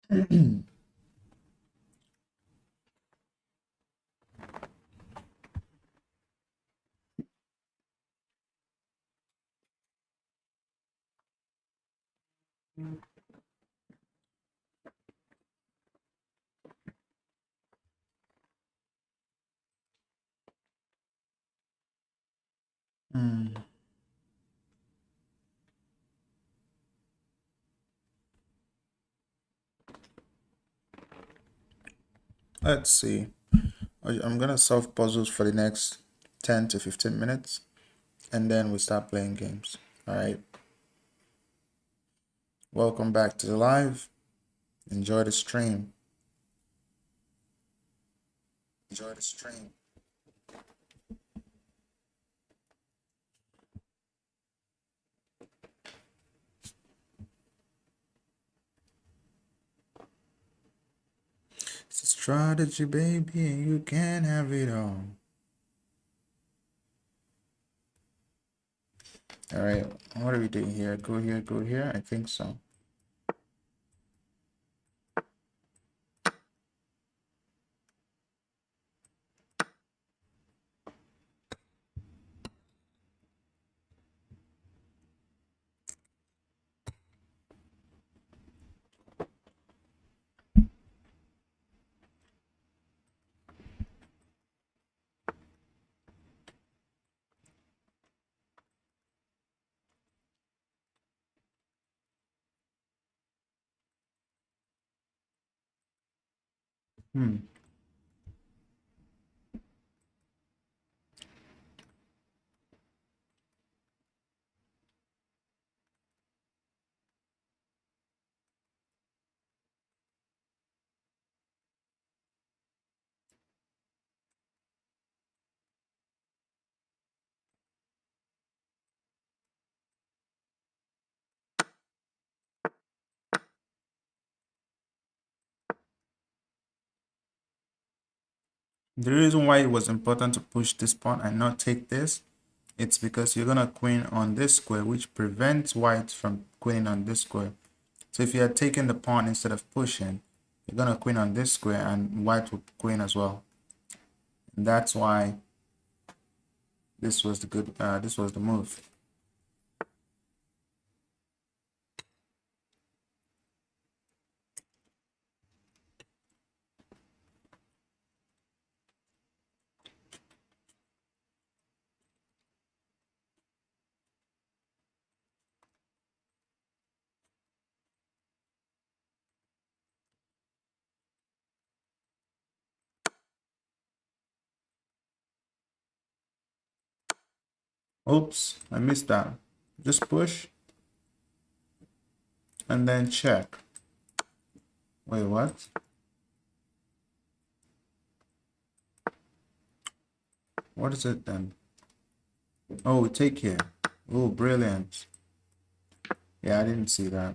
Hmm. Let's see. I'm gonna solve puzzles for the next 10 to 15 minutes, and then we start playing games. All right. Welcome back to the live. Enjoy the stream. Enjoy the stream. It's a strategy, baby, and you can have it all. All right. What are we doing here? Go here, go here. I think so. Hmm. The reason why it was important to push this pawn and not take this, it's because you're gonna queen on this square, which prevents white from queening on this square. So if you are taking the pawn instead of pushing, you're gonna queen on this square and white will queen as well. And that's why this was the good this was the move. Oops, I missed that. Just push and then check. Wait, what? What is it then? Oh, take here. Oh, brilliant. Yeah, I didn't see that.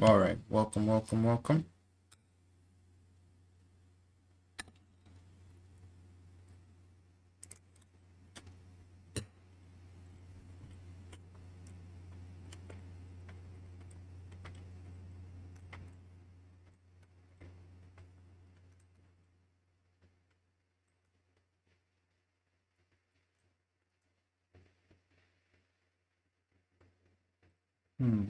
All right, welcome, welcome, welcome. Hmm.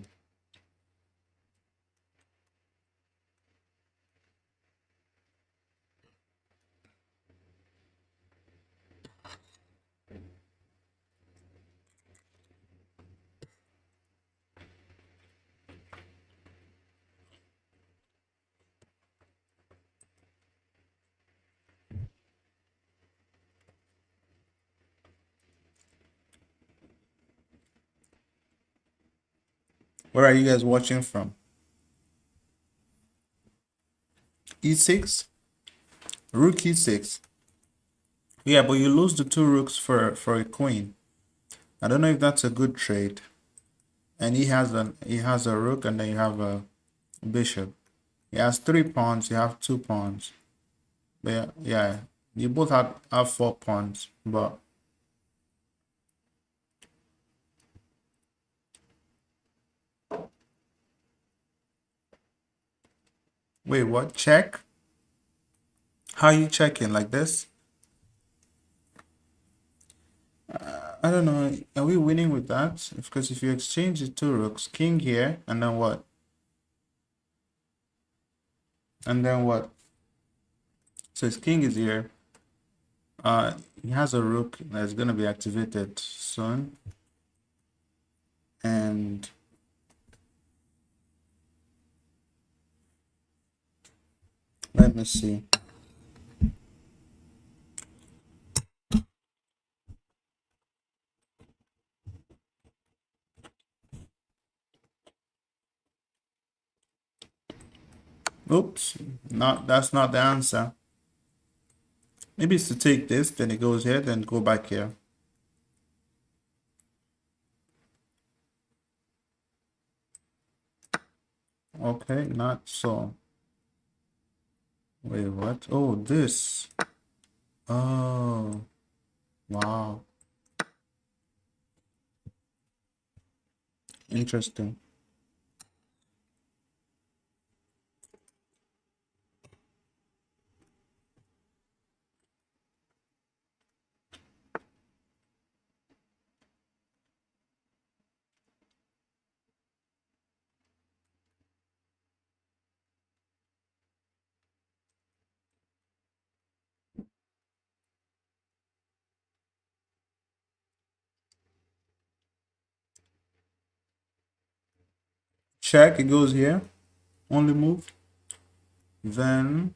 Where are you guys watching from? E6? Rook E6. Yeah, but you lose the two rooks for a queen. I don't know if that's a good trade. And he has a rook and then you have a bishop. He has 3 pawns, you have 2 pawns. But yeah, you both have 4 pawns, but Wait, what? Check? How are you checking? Like this? I don't know. Are we winning with that? Because if you exchange the two rooks, king here, and then what? And then what? So his king is here. He has a rook that's gonna be activated soon. And let me see. Oops, that's not the answer. Maybe it's to take this, then it goes here, then go back here. Okay, not so. Wait, what? Oh, this. Oh, wow. Interesting. Check, it goes here. Only move. Then,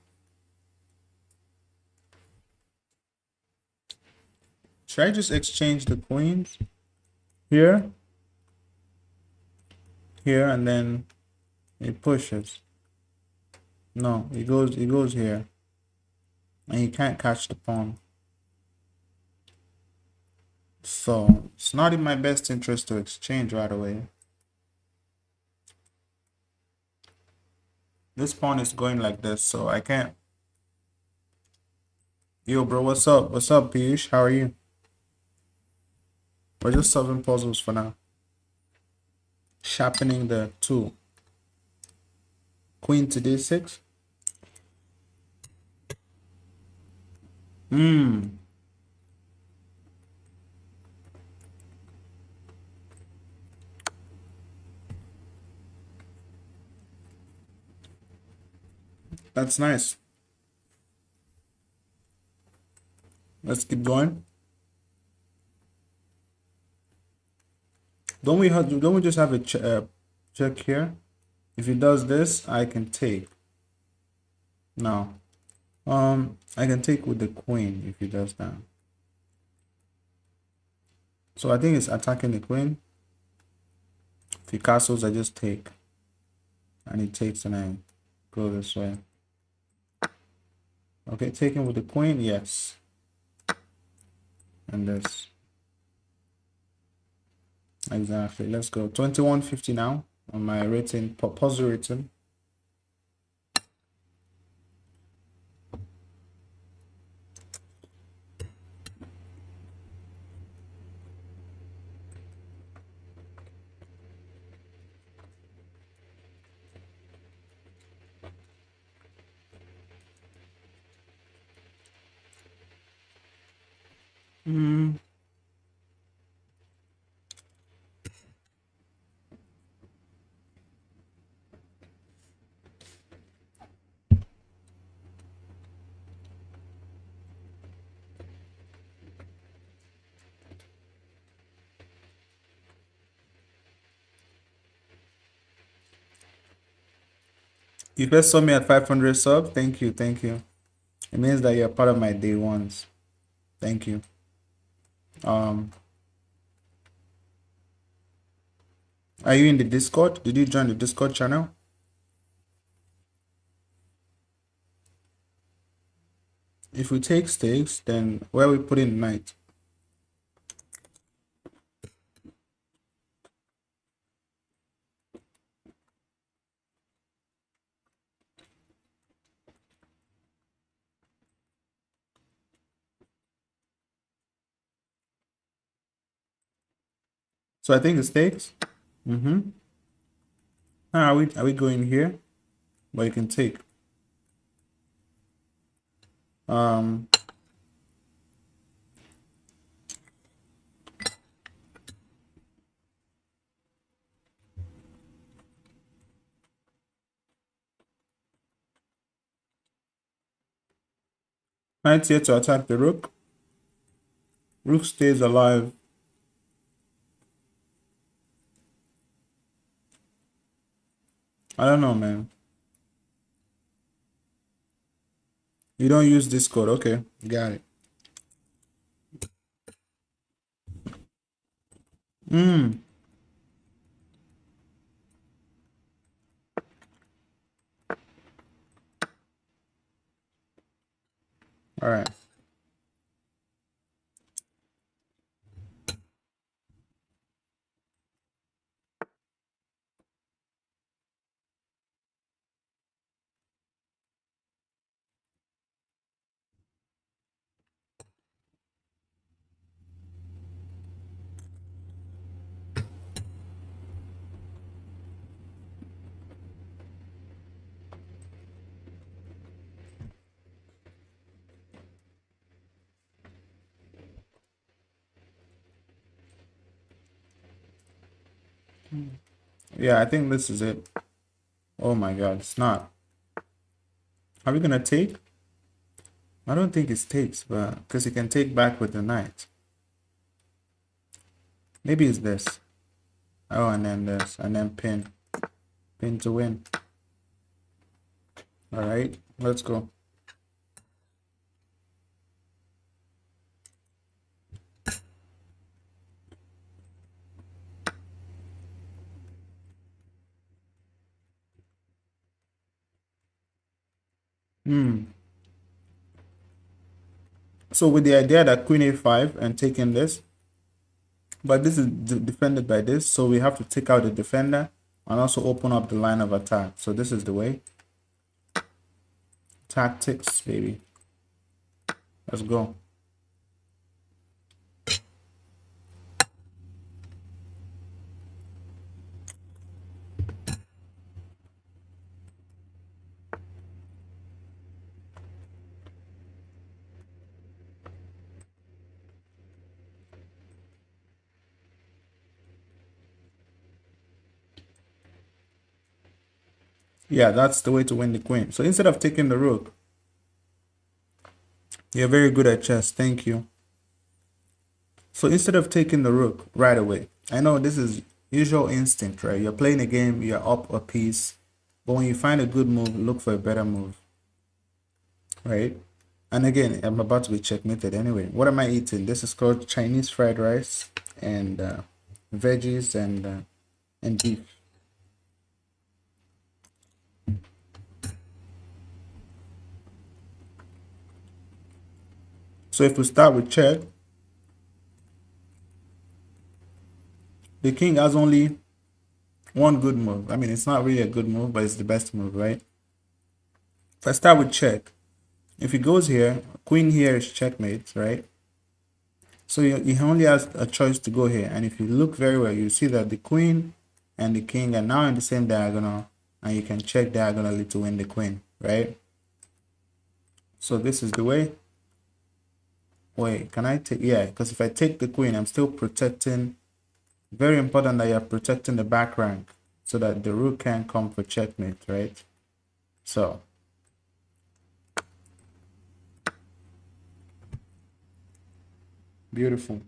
should I just exchange the queens? Here, here, and then it pushes. No, it goes here. And you can't catch the pawn. So, it's not in my best interest to exchange right away. This pawn is going like this, so I can't. Yo, bro, what's up? What's up, Piyush? How are you? We're just solving puzzles for now. Sharpening the tool. Queen to d6. That's nice. Let's keep going. Don't we just have a check here? If he does this, I can take. No. I can take with the queen if he does that. So I think it's attacking the queen. If he castles, I just take. And he takes and I go this way. Okay, taking with the queen, yes. And this. Exactly. Let's go. 2150 now on my rating, puzzle rating. You first saw me at 500 sub. Thank you, thank you. It means that you're part of my day ones. Thank you. Are you in the Discord? Did you join the Discord channel? If we take stakes, then where are we putting knight? So I think the stakes. Are we going here? But you can take. Um, Knight here to attack the rook. Rook stays alive. I don't know, man. You don't use Discord. Okay, got it. Hmm. All right. Yeah, I think this is it. Oh my God, it's not. Are we gonna take? I don't think it takes, but because you can take back with the knight. Maybe it's this. Oh, and then this, and then pin. Pin to win. All right, let's go. Hmm. So with the idea that queen a5 and taking this, but this is defended by this, so we have to take out the defender and also open up the line of attack. So this is the way. Tactics, baby. Let's go. Yeah, that's the way to win the queen. So instead of taking the rook, you're very good at chess. Thank you. So instead of taking the rook right away, I know this is usual instinct, right? You're playing a game, you're up a piece, but when you find a good move, look for a better move, right? And again, I'm about to be checkmated anyway. What am I eating? This is called Chinese fried rice and veggies and beef. So if we start with check, the king has only one good move. I mean, it's not really a good move, but it's the best move, right? If I start with check, if he goes here, queen here is checkmate, right? So he only has a choice to go here. And if you look very well, you see that the queen and the king are now in the same diagonal, and you can check diagonally to win the queen, right? So this is the way. Wait, can I take? Yeah, because if I take the queen, I'm still protecting. Very important that you're protecting the back rank so that the rook can come for checkmate, right? So beautiful.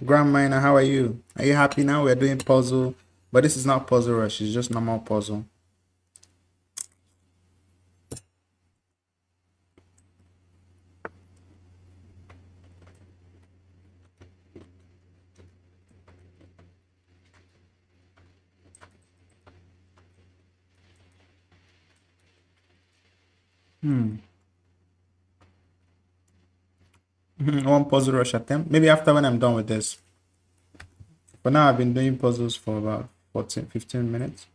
Grand Miner, how are you? Are you happy now? We're doing puzzle, but this is not puzzle rush, it's just normal puzzle. One puzzle rush attempt. Maybe after when I'm done with this. For now, I've been doing puzzles for about 14, 15 minutes.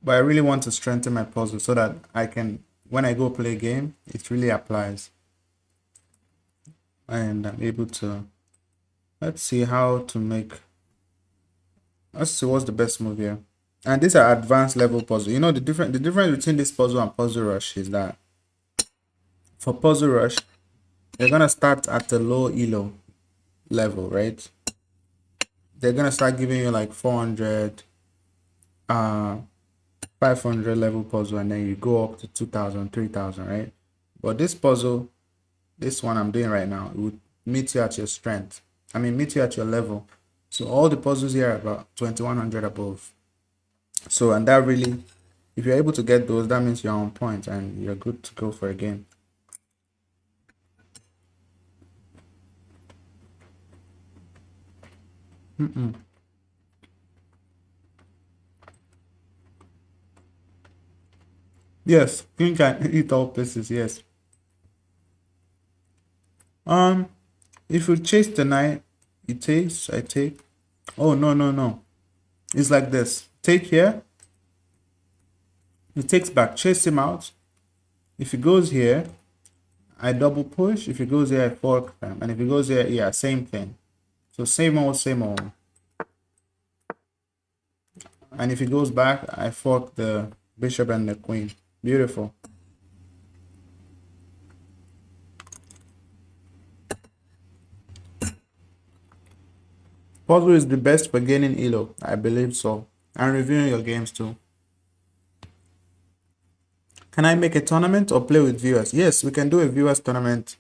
But I really want to strengthen my puzzle so that I can, when I go play a game, it really applies. And I'm able to, let's see how to make, let's see what's the best move here. And these are advanced level puzzle. You know the difference between this puzzle and puzzle rush is that for puzzle rush, they're gonna start at the low elo level, right? They're gonna start giving you like 400, 500 level puzzle, and then you go up to 2000, 3000, right? But this puzzle, this one I'm doing right now, it would meet you at your strength. I mean, meet you at your level. So all the puzzles here are about 2100 above. So, and that really, if you're able to get those, that means you're on point and you're good to go for a game. Yes, king can eat all pieces. Yes. Um, if you chase the knight, it takes. I take. Oh no no no! It's like this. Take here. He takes back. Chase him out. If he goes here, I double push. If he goes here, I fork them. And if he goes here, yeah, same thing. So same old, same old. And if he goes back, I fork the bishop and the queen. Beautiful. Puzzle is the best for gaining elo. I believe so. And reviewing your games too. Can I make a tournament or play with viewers? Yes, we can do a viewers tournament.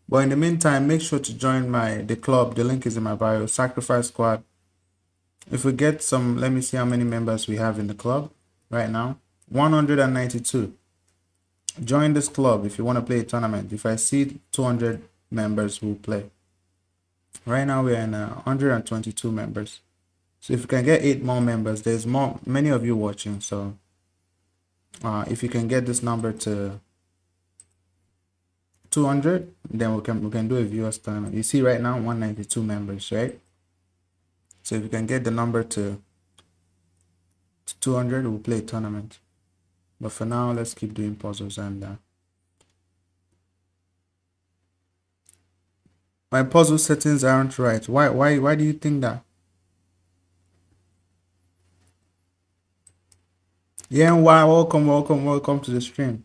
But in the meantime, make sure to join the club. The link is in my bio. Sacrifice Squad. If we get some, let me see how many members we have in the club right now. 192. Join this club if you want to play a tournament. If I see 200 members, we'll play. Right now we're in 122 members. So if you can get 8 more members, there's many of you watching. So if you can get this number to 200, then we can do a viewers tournament. You see right now 192 members, right? So if you can get the number to 200, we'll play a tournament. But for now, let's keep doing puzzles. And my puzzle settings aren't right. Why do you think that? Yeah, why? Welcome to the stream.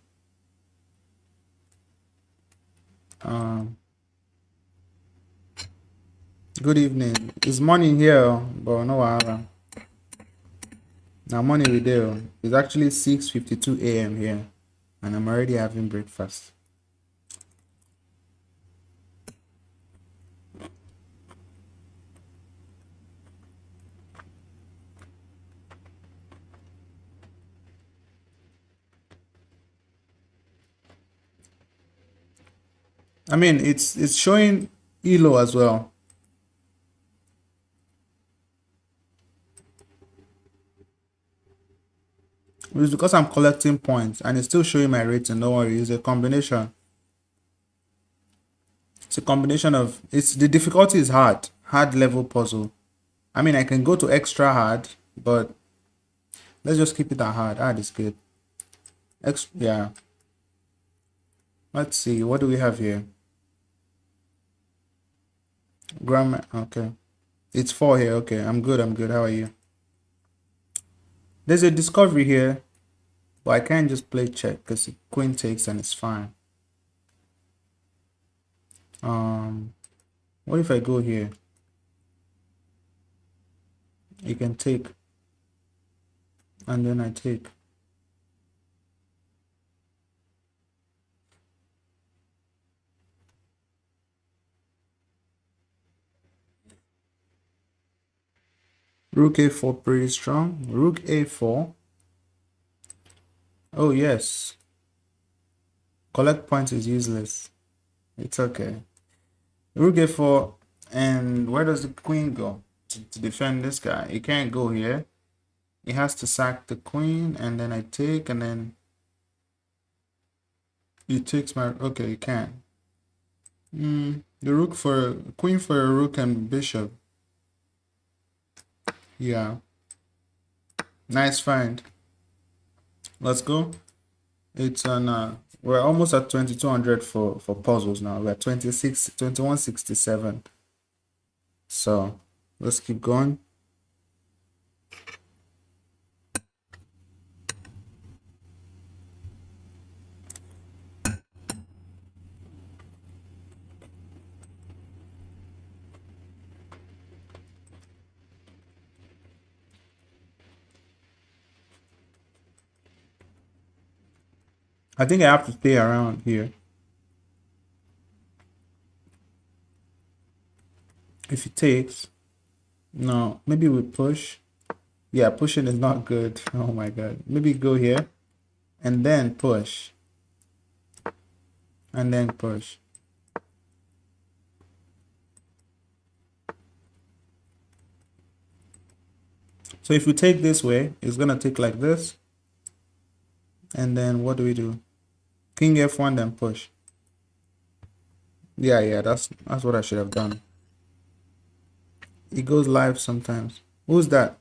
Good evening. It's morning here, but no hour. Now morning we do. It's actually 6:52 a.m. here, and I'm already having breakfast. I mean, it's showing elo as well. It's because I'm collecting points, and it's still showing my rating. Don't worry, it's a combination. It's a combination of the difficulty is hard level puzzle. I mean, I can go to extra hard, but let's just keep it at hard. Hard is good. Yeah. Let's see. What do we have here? Grammar. Okay. It's 4 here. Okay. I'm good. How are you? There's a discovery here, but I can't just play check because queen takes and it's fine. What if I go here? You can take, and then I take. Rook a4 pretty strong. Rook a4. Oh yes. Collect points is useless. It's okay. Rook a4, and where does the queen go to defend this guy? He can't go here. He has to sack the queen, and then I take, and then he takes my. Okay, he can. The rook for queen for a rook and bishop. Yeah. Nice find. Let's go. It's on. We're almost at 2200 for puzzles now. We're at 2167. So let's keep going. I think I have to stay around here. If he takes, no, maybe we push. Yeah, pushing is not good. Oh my god. Maybe go here and then push and then push. So if we take this way, it's gonna take like this. And then what do? King F1 then push. Yeah, that's what I should have done. It goes live sometimes. Who's that?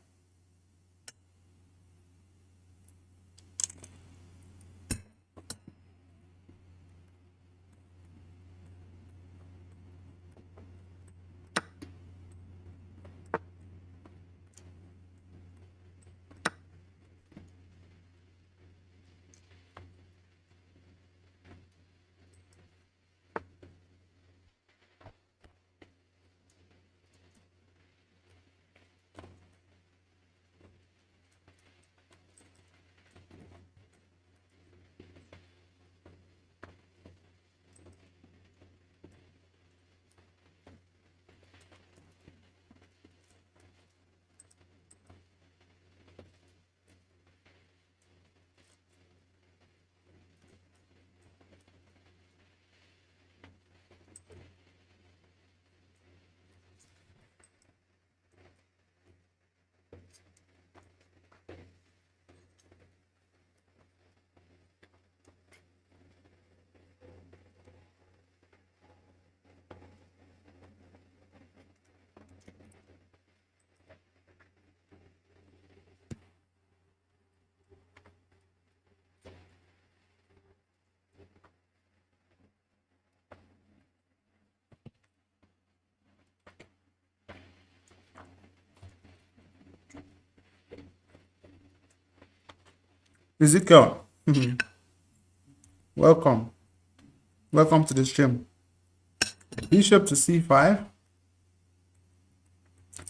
Ezekiel. Welcome. Welcome to the stream. Bishop to c5.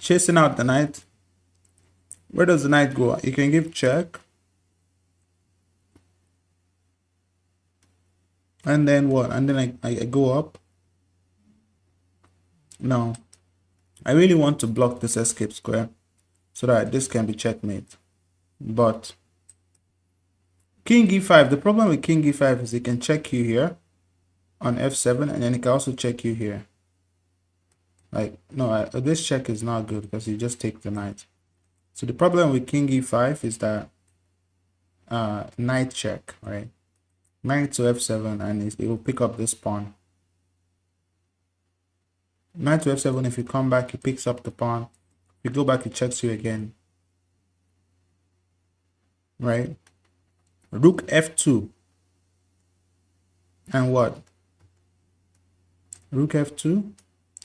Chasing out the knight. Where does the knight go? You can give check. And then what? And then I go up. No. I really want to block this escape square so that this can be checkmate. But King e5. The problem with King e5 is he can check you here on f7 and then he can also check you here. Like, no, this check is not good because you just take the knight. So the problem with King e5 is that knight check, right? Knight to f7 and it will pick up this pawn. Knight to f7, if you come back, he picks up the pawn. If you go back, he checks you again. Right? Rook f2. And what? Rook f2.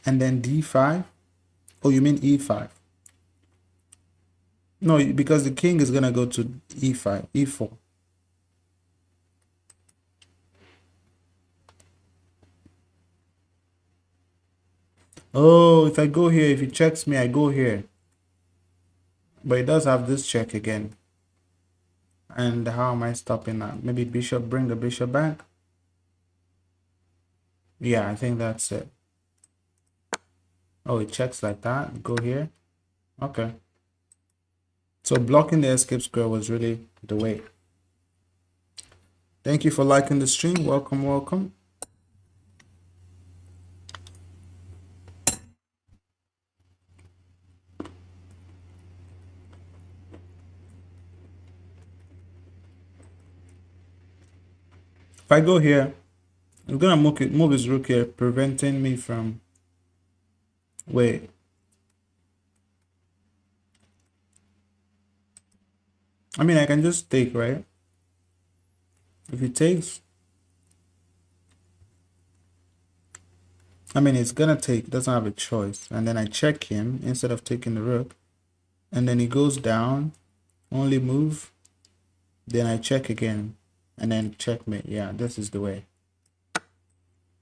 And then d5. Oh, you mean e5? No, because the king is going to go to e5, e4. Oh, if I go here, if he checks me, I go here. But it does have this check again. And how am I stopping that? Maybe bishop, bring the bishop back. Yeah, I think that's it. Oh, it checks like that. Go here. Okay. So blocking the escape square was really the way. Thank you for liking the stream. Welcome, welcome. If I go here, I'm gonna move his rook here, preventing me from. Wait. I mean, I can just take, right? If he takes, I mean, it's gonna take. Doesn't have a choice. And then I check him instead of taking the rook, and then he goes down. Only move. Then I check again, and then checkmate. Yeah, this is the way.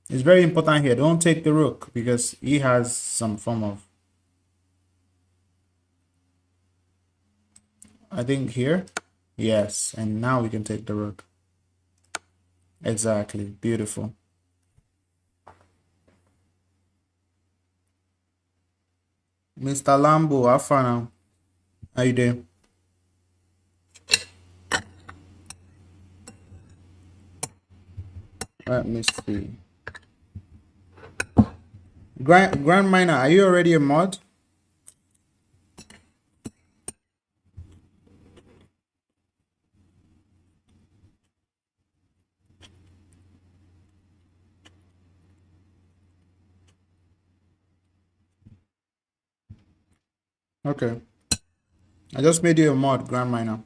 It's very important here. Don't take the rook because he has some form of. I think here. Yes, and now we can take the rook. Exactly. Beautiful. Mr. Lambo, have fun now. How you doing? Let me see. Grand Miner, are you already a mod? Okay. I just made you a mod, Grand Miner.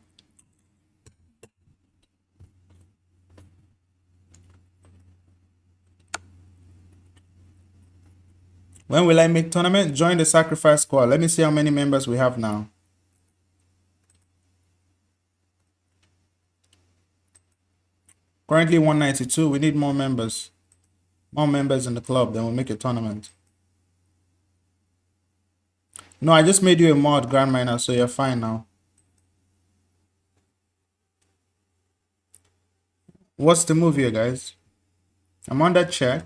When will I make tournament? Join the sacrifice squad. Let me see how many members we have now. Currently 192. We need more members. More members in the club, then we'll make a tournament. No, I just made you a mod, Grand Miner, so you're fine now. What's the move here, guys? I'm on that check.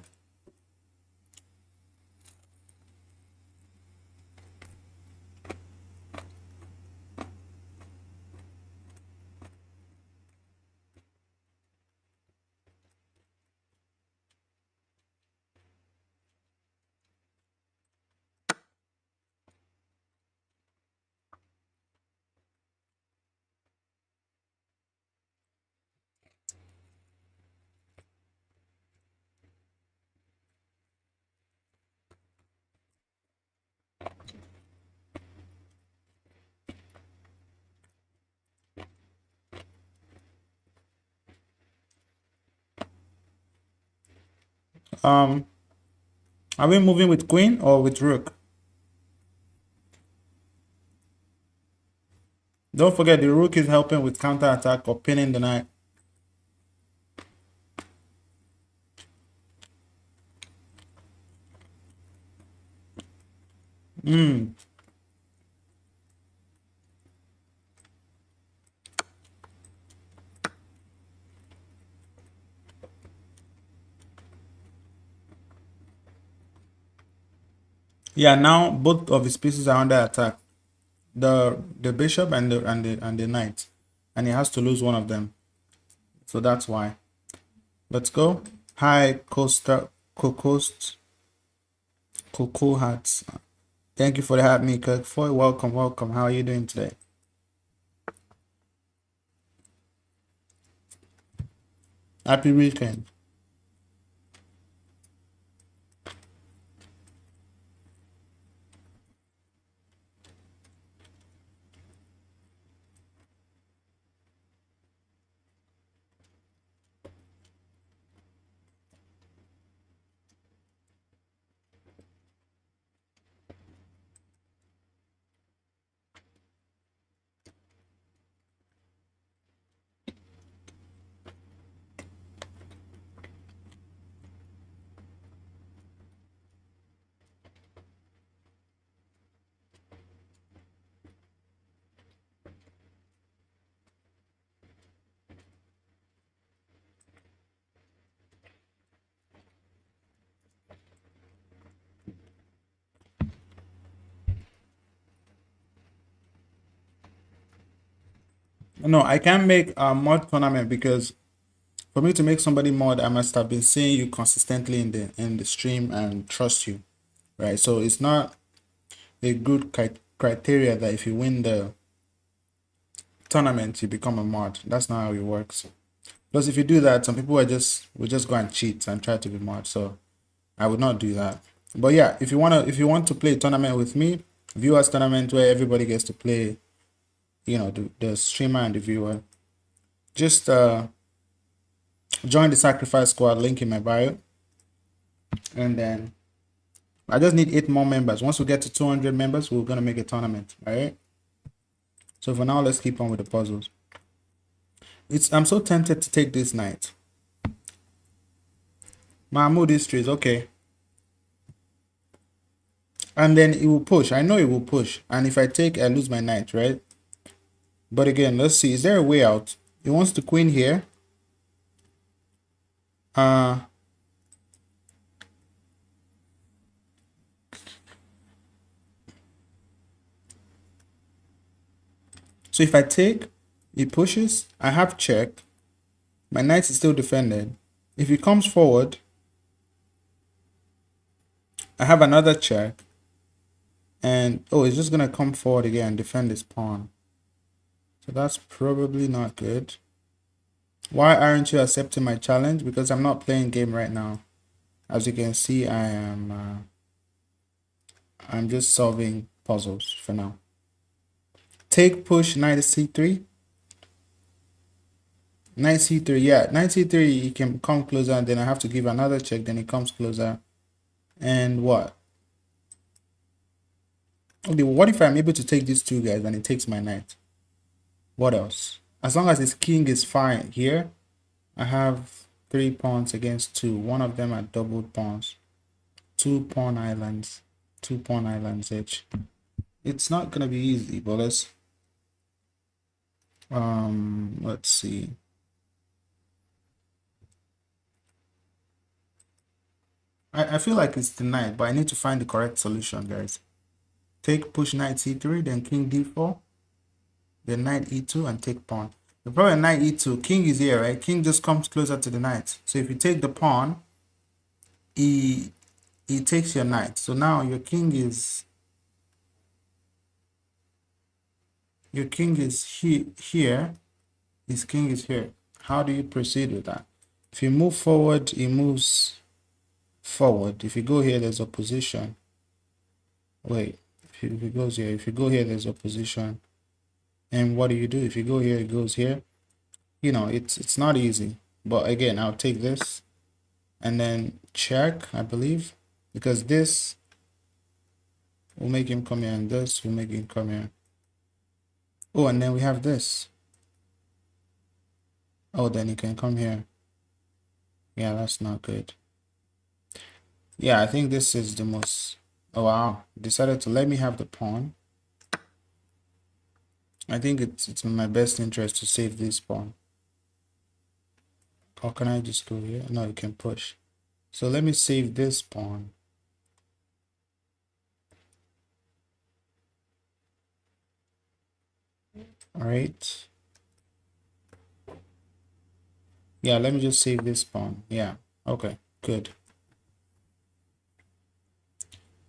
Um, are we moving with queen or with rook? Don't forget the rook is helping with counter attack or pinning the knight. Yeah, now both of his pieces are under attack. The bishop and the knight, and he has to lose one of them. So that's why. Let's go. Hi, Costa Coco Hats. Thank you for the hat, Mika. For welcome, welcome. How are you doing today? Happy weekend. No, I can't make a mod tournament because for me to make somebody mod, I must have been seeing you consistently in the stream and trust you, right? So it's not a good criteria that if you win the tournament, you become a mod. That's not how it works. Plus, if you do that, some people will just go and cheat and try to be mod. So I would not do that. But yeah, if you want to play a tournament with me, viewers tournament where everybody gets to play, you know, the streamer and the viewer, just join the sacrifice squad link in my bio, and then I just need 8 more members. Once we get to 200 members, we're gonna make a tournament. All right. So for now, let's keep on with the puzzles. I'm so tempted to take this knight. Mahmoud Histories, okay. And then it will push. I know it will push. And if I take, I lose my knight, right? But again, let's see. Is there a way out? He wants to queen here. Uh, so if I take, he pushes, I have check, my knight is still defended. If he comes forward, I have another check, and oh, he's just gonna come forward again and defend his pawn. So that's probably not good. Why aren't you accepting my challenge? Because I'm not playing game right now. As you can see, I'm just solving puzzles for now. Take push knight c3. Knight c3, yeah, knight c3, he can come closer, and then I have to give another check, then he comes closer. And what? Okay, what if I'm able to take these two guys and it takes my knight? What else? As long as his king is fine here, I have 3 pawns against 2. One of them are doubled pawns. 2 pawn islands. 2 pawn islands each. It's not gonna be easy, but let's see. I feel like it's the knight, but I need to find the correct solution, guys. Take push knight c3, then king d4, then knight e2, and take pawn. The problem knight e2, king is here, right? King just comes closer to the knight. So if you take the pawn, he takes your knight. So now your king is here. His king is here. How do you proceed with that? If you move forward, he moves forward. If you go here, there's opposition. Wait, if he goes here, if you go here, there's opposition. And what do? If you go here, it goes here. You know, it's not easy. But again, I'll take this and then check, I believe, because this will make him come here and this will make him come here. Oh, and then we have this. Oh, then he can come here. Yeah, that's not good. Yeah, I think this is the most... Oh, wow. Decided to let me have the pawn. I think it's in my best interest to save this pawn. Or can I just go here? No, you can push. So let me save this pawn. All right. Yeah, let me just save this pawn. Yeah, okay, good.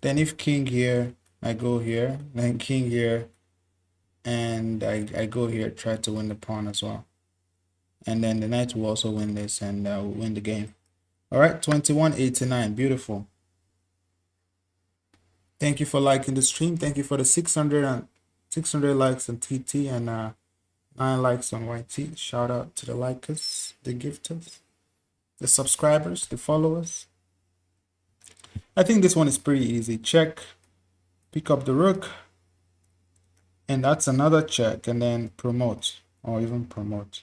Then if king here, I go here, then king here, and I go here, try to win the pawn as well. And then the knight will also win this and we'll win the game. All right, 2189, beautiful. Thank you for liking the stream. Thank you for the 600 likes on TT and 9 likes on YT. Shout out to the likers, the gifters, the subscribers, the followers. I think this one is pretty easy. Check, pick up the rook, and that's another check, and then promote, or even promote.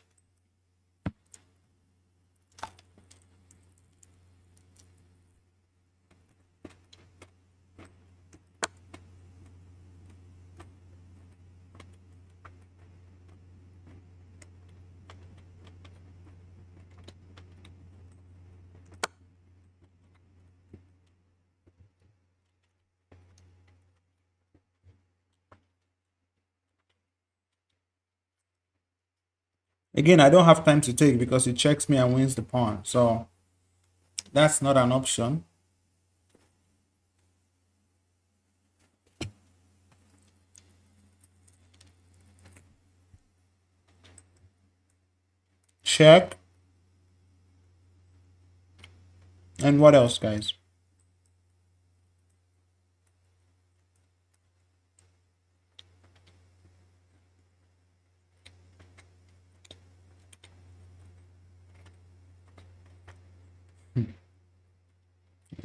Again, I don't have time to take because it checks me and wins the pawn, so that's not an option. Check. And what else, guys?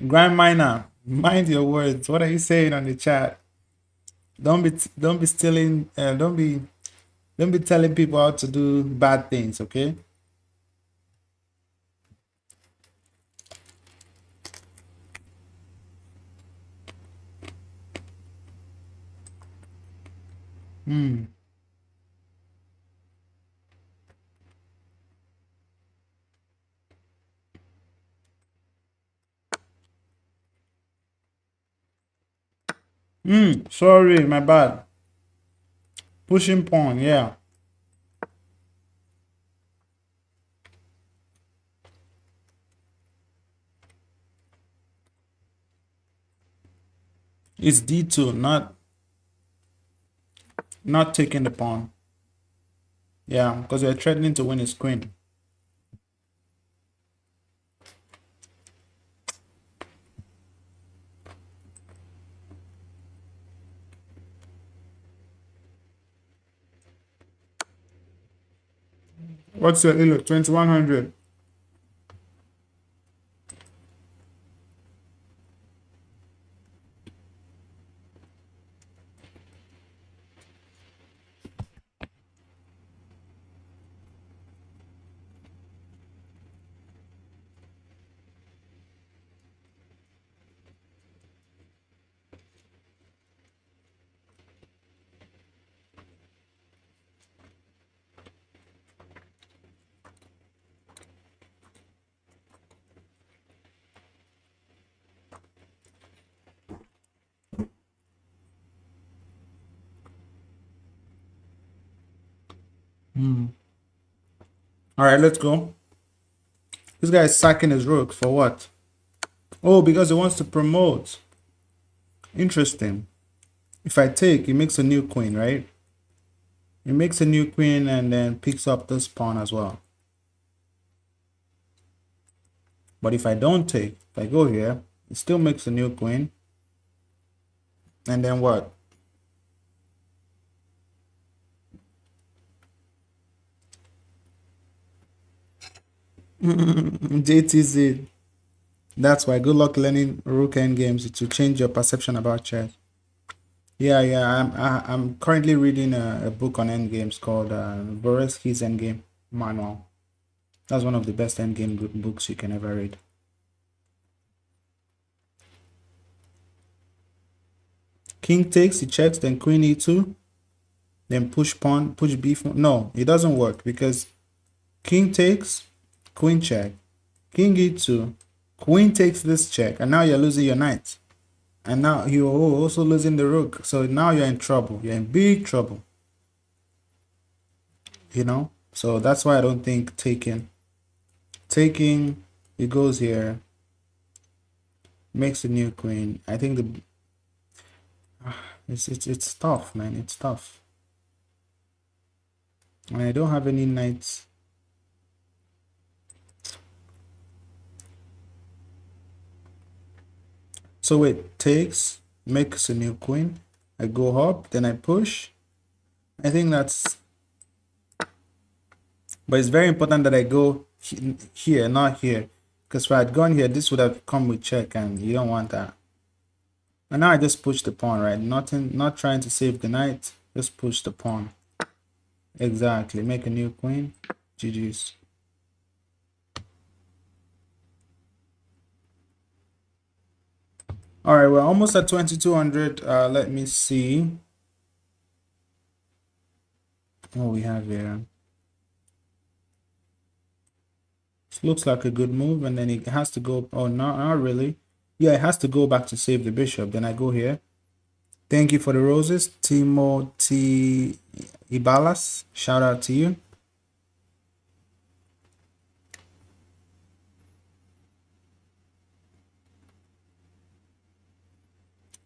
Grand Miner, mind your words. What are you saying on the chat? Don't be stealing. Don't be telling people how to do bad things. Okay. Sorry, my bad. Pushing pawn, yeah. It's D2, not taking the pawn. Yeah, because you're threatening to win his queen. What's your elo? 2100. All right, let's go. This guy is sacking his rook for what? Oh, because he wants to promote. Interesting. If I take, he makes a new queen, right? He makes a new queen and then picks up this pawn as well. But if I don't take, if I go here, it still makes a new queen. And then what? JTZ. That's why good luck learning rook end games to change your perception about chess. Yeah. I'm currently reading a book on end games called Boresky's Endgame Manual. That's one of the best end game books you can ever read. King takes, he checks, then queen e2, then push pawn, push b4. No, it doesn't work because king takes, queen check, king e2, queen takes this check, and now you're losing your knight. And now you're also losing the rook. So now you're in trouble. You're in big trouble. You know? So that's why I don't think taking, it goes here, makes a new queen. I think the it's tough, man. It's tough. And I don't have any knights. So it takes, makes a new queen. I go up, then I push. I think that's, but it's very important that I go here, not here. Because if I had gone here, this would have come with check, and you don't want that. And now I just push the pawn, right? Not trying to save the knight, just push the pawn. Exactly, make a new queen. GG's. All right, we're almost at 2200. Let me see what we have here. This looks like a good move, and then it has to go. Oh, no, not really. Yeah, it has to go back to save the bishop. Then I go here. Thank you for the roses, Timothy Ibalas. Shout out to you.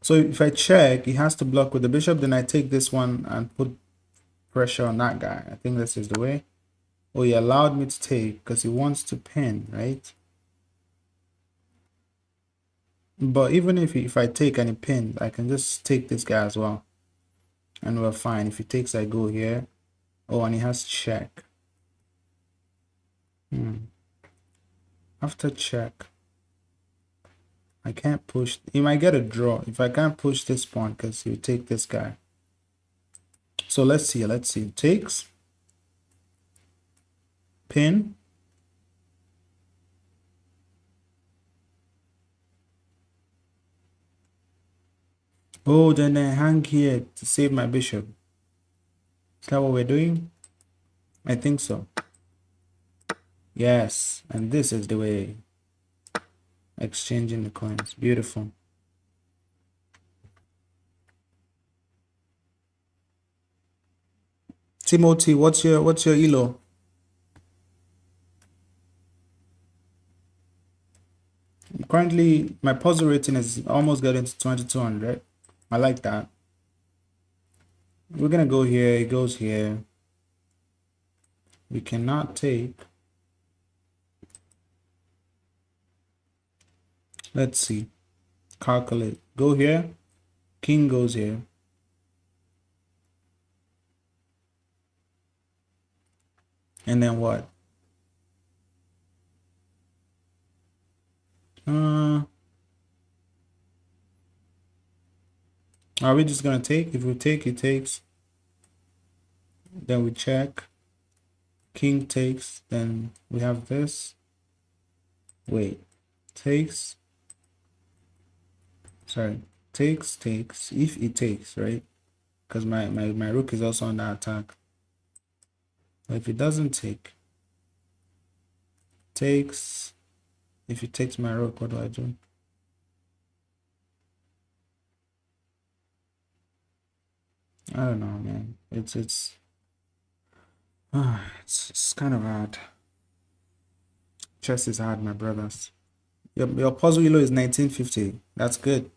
So if I check, he has to block with the bishop. Then I take this one and put pressure on that guy. I think this is the way. Oh, he allowed me to take because he wants to pin, right? But even if I take and he pinned, I can just take this guy as well. And we're fine. If he takes, I go here. Oh, and he has check. After check, I can't push. He might get a draw if I can't push this pawn because he'll take this guy. So let's see. Takes. Pin. Oh, then I hang here to save my bishop. Is that what we're doing? I think so. Yes, and this is the way. Exchanging the coins. Beautiful. Timothy, what's your elo? Currently, my puzzle rating is almost getting to 2200. I like that. We're gonna go here. It goes here. We cannot take. Let's see. Calculate. Go here. King goes here. And then what? Are we just gonna take? If we take, it takes. Then we check. King takes. Then we have this. Wait. Takes. Sorry. Takes. If it takes, right? Because my rook is also on the attack. But if it doesn't take. Takes. If it takes my rook, what do I do? I don't know, man. It's kind of hard. Chess is hard, my brothers. Your puzzle elo is 1950. That's good.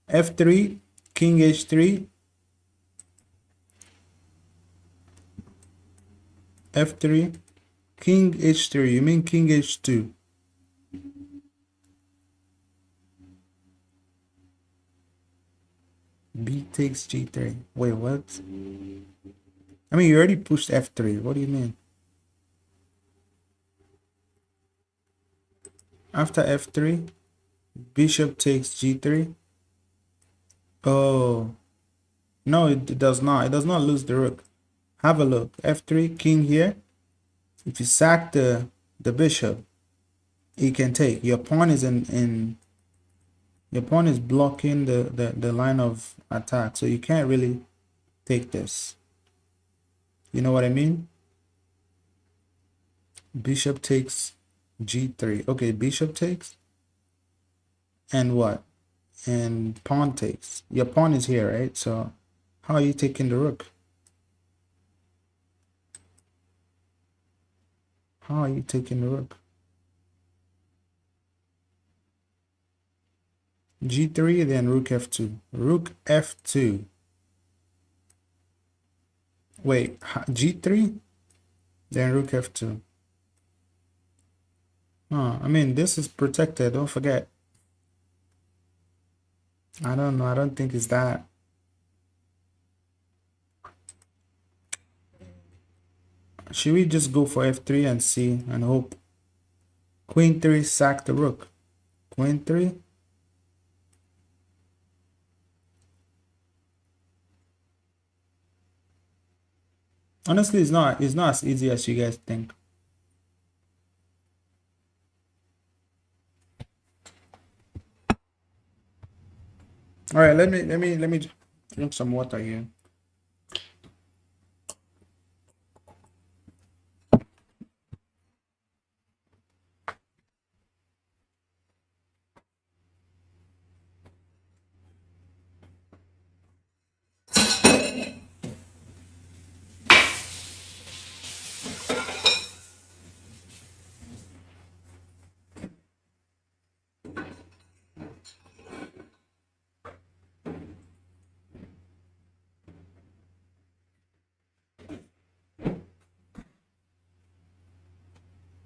F3, King H3. F3, King H3. You mean King H2? B takes G3. Wait, what? I mean, you already pushed F3. What do you mean? After F3, bishop takes G3. Oh, no, it does not. It does not lose the rook. Have a look. F3, king here. If you sack the bishop, he can take. Your pawn is your pawn is blocking the line of attack, so you can't really take this. You know what I mean? Bishop takes G3. Okay, bishop takes. And what? And pawn takes. Your pawn is here, right? So how are you taking the rook? How are you taking the rook? G3, then rook F2. Rook F2. Wait, G3, then rook F2. Oh, I mean, this is protected. Don't forget. I don't know. I don't think it's that. Should we just go for F3 and see and hope? Queen 3, sack the rook. Queen 3. Honestly, it's not as easy as you guys think. All right, let me drink some water here.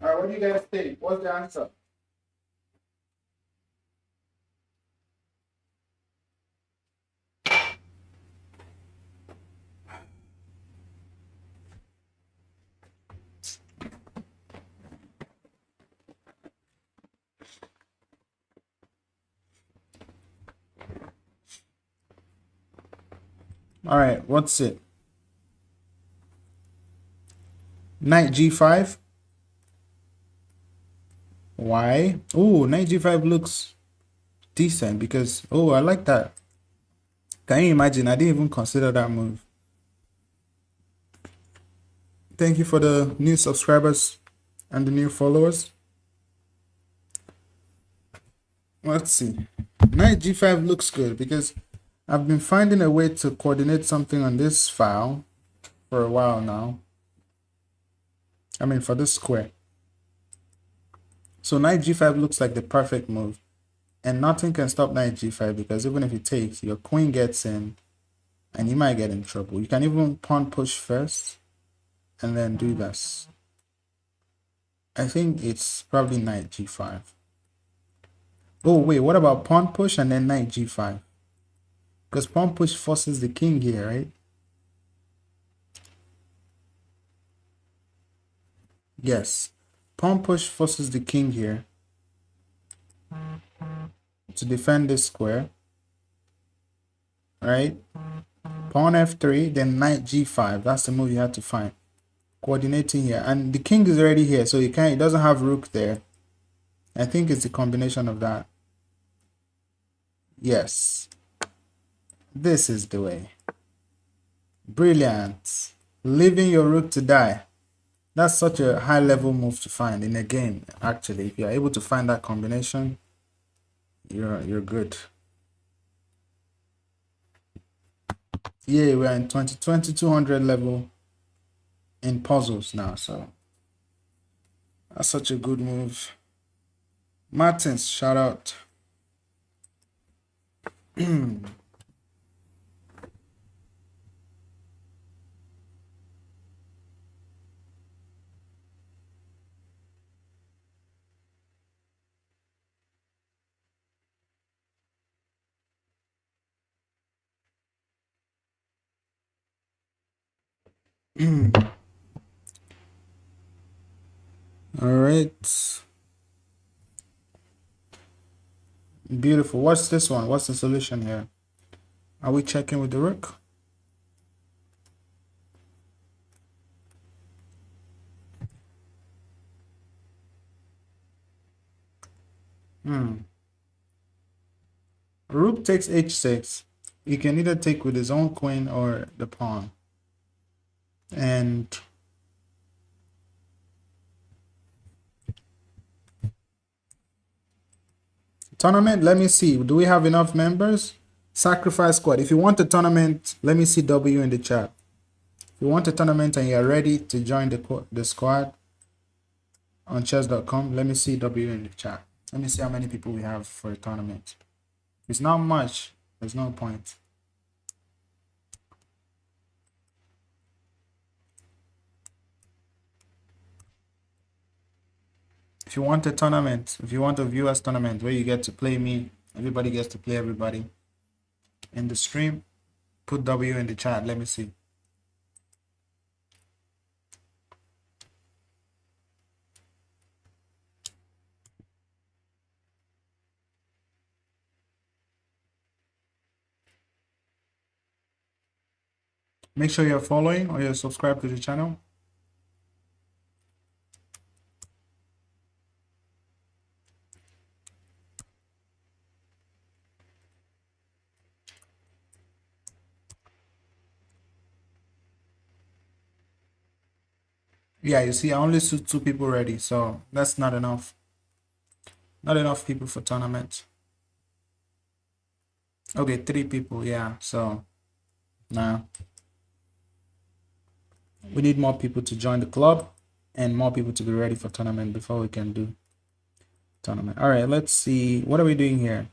All right, what do you guys think? What's the answer? All right, what's it? Knight G5. Why? Oh, knight G5 looks decent because, oh, I like that. Can you imagine? I didn't even consider that move. Thank you for the new subscribers and the new followers. Let's see. Knight G5 looks good because I've been finding a way to coordinate something on this file for a while now. I mean, for this square. So knight g5 looks like the perfect move. And nothing can stop knight g5 because even if it takes, your queen gets in and you might get in trouble. You can even pawn push first and then do this. I think it's probably knight g5. Oh, wait, what about pawn push and then knight g5? Because pawn push forces the king here, right? Yes. Pawn push forces the king here to defend this square, right? Pawn f3, then knight g5. That's the move you have to find. Coordinating here. And the king is already here, so it doesn't have rook there. I think it's the combination of that. Yes. This is the way. Brilliant. Leaving your rook to die. That's such a high level move to find in a game, actually. If you're able to find that combination, you're good. Yeah, we're in 2200 level in puzzles now, so that's such a good move. Martins, shout out. All right. Beautiful. What's this one? What's the solution here? Are we checking with the rook? Rook takes h6. He can either take with his own queen or the pawn. And tournament, let me see. Do we have enough members? Sacrifice squad. If you want a tournament, let me see W in the chat. If you want a tournament and you're ready to join the squad on chess.com, let me see W in the chat. Let me see how many people we have for a tournament. If it's not much, there's no point. If you want a tournament, if you want a viewers tournament where you get to play me, everybody gets to play everybody in the stream, put W in the chat. Let me see. Make sure you're following or you're subscribed to the channel. Yeah, you see, I only see 2 people ready, so that's not enough. Not enough people for tournament. Okay, 3 people, yeah, so nah. We need more people to join the club and more people to be ready for tournament before we can do tournament. All right, let's see. What are we doing here?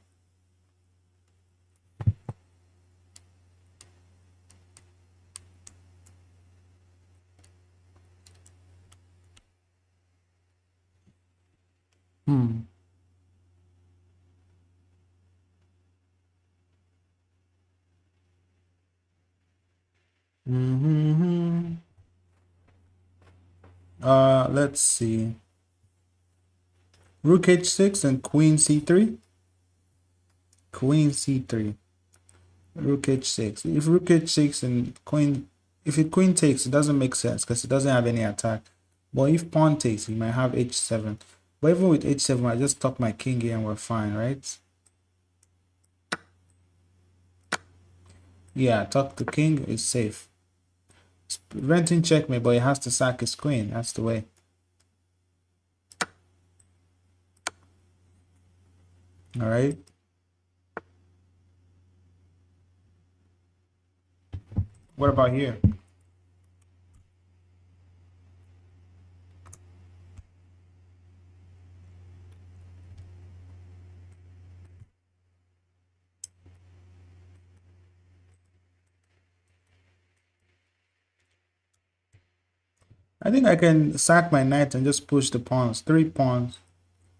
Let's see. Rook h6 and queen c3. Queen c3. Rook h6. If rook h6 and queen, if it queen takes, it doesn't make sense because it doesn't have any attack. But if pawn takes, you might have h7. But even with h7, I just tuck my king here and we're fine, right? Yeah, tuck the king is safe. It's preventing checkmate, but he has to sack his queen. That's the way. All right. What about here? I think I can sack my knight and just push the pawns. 3 pawns.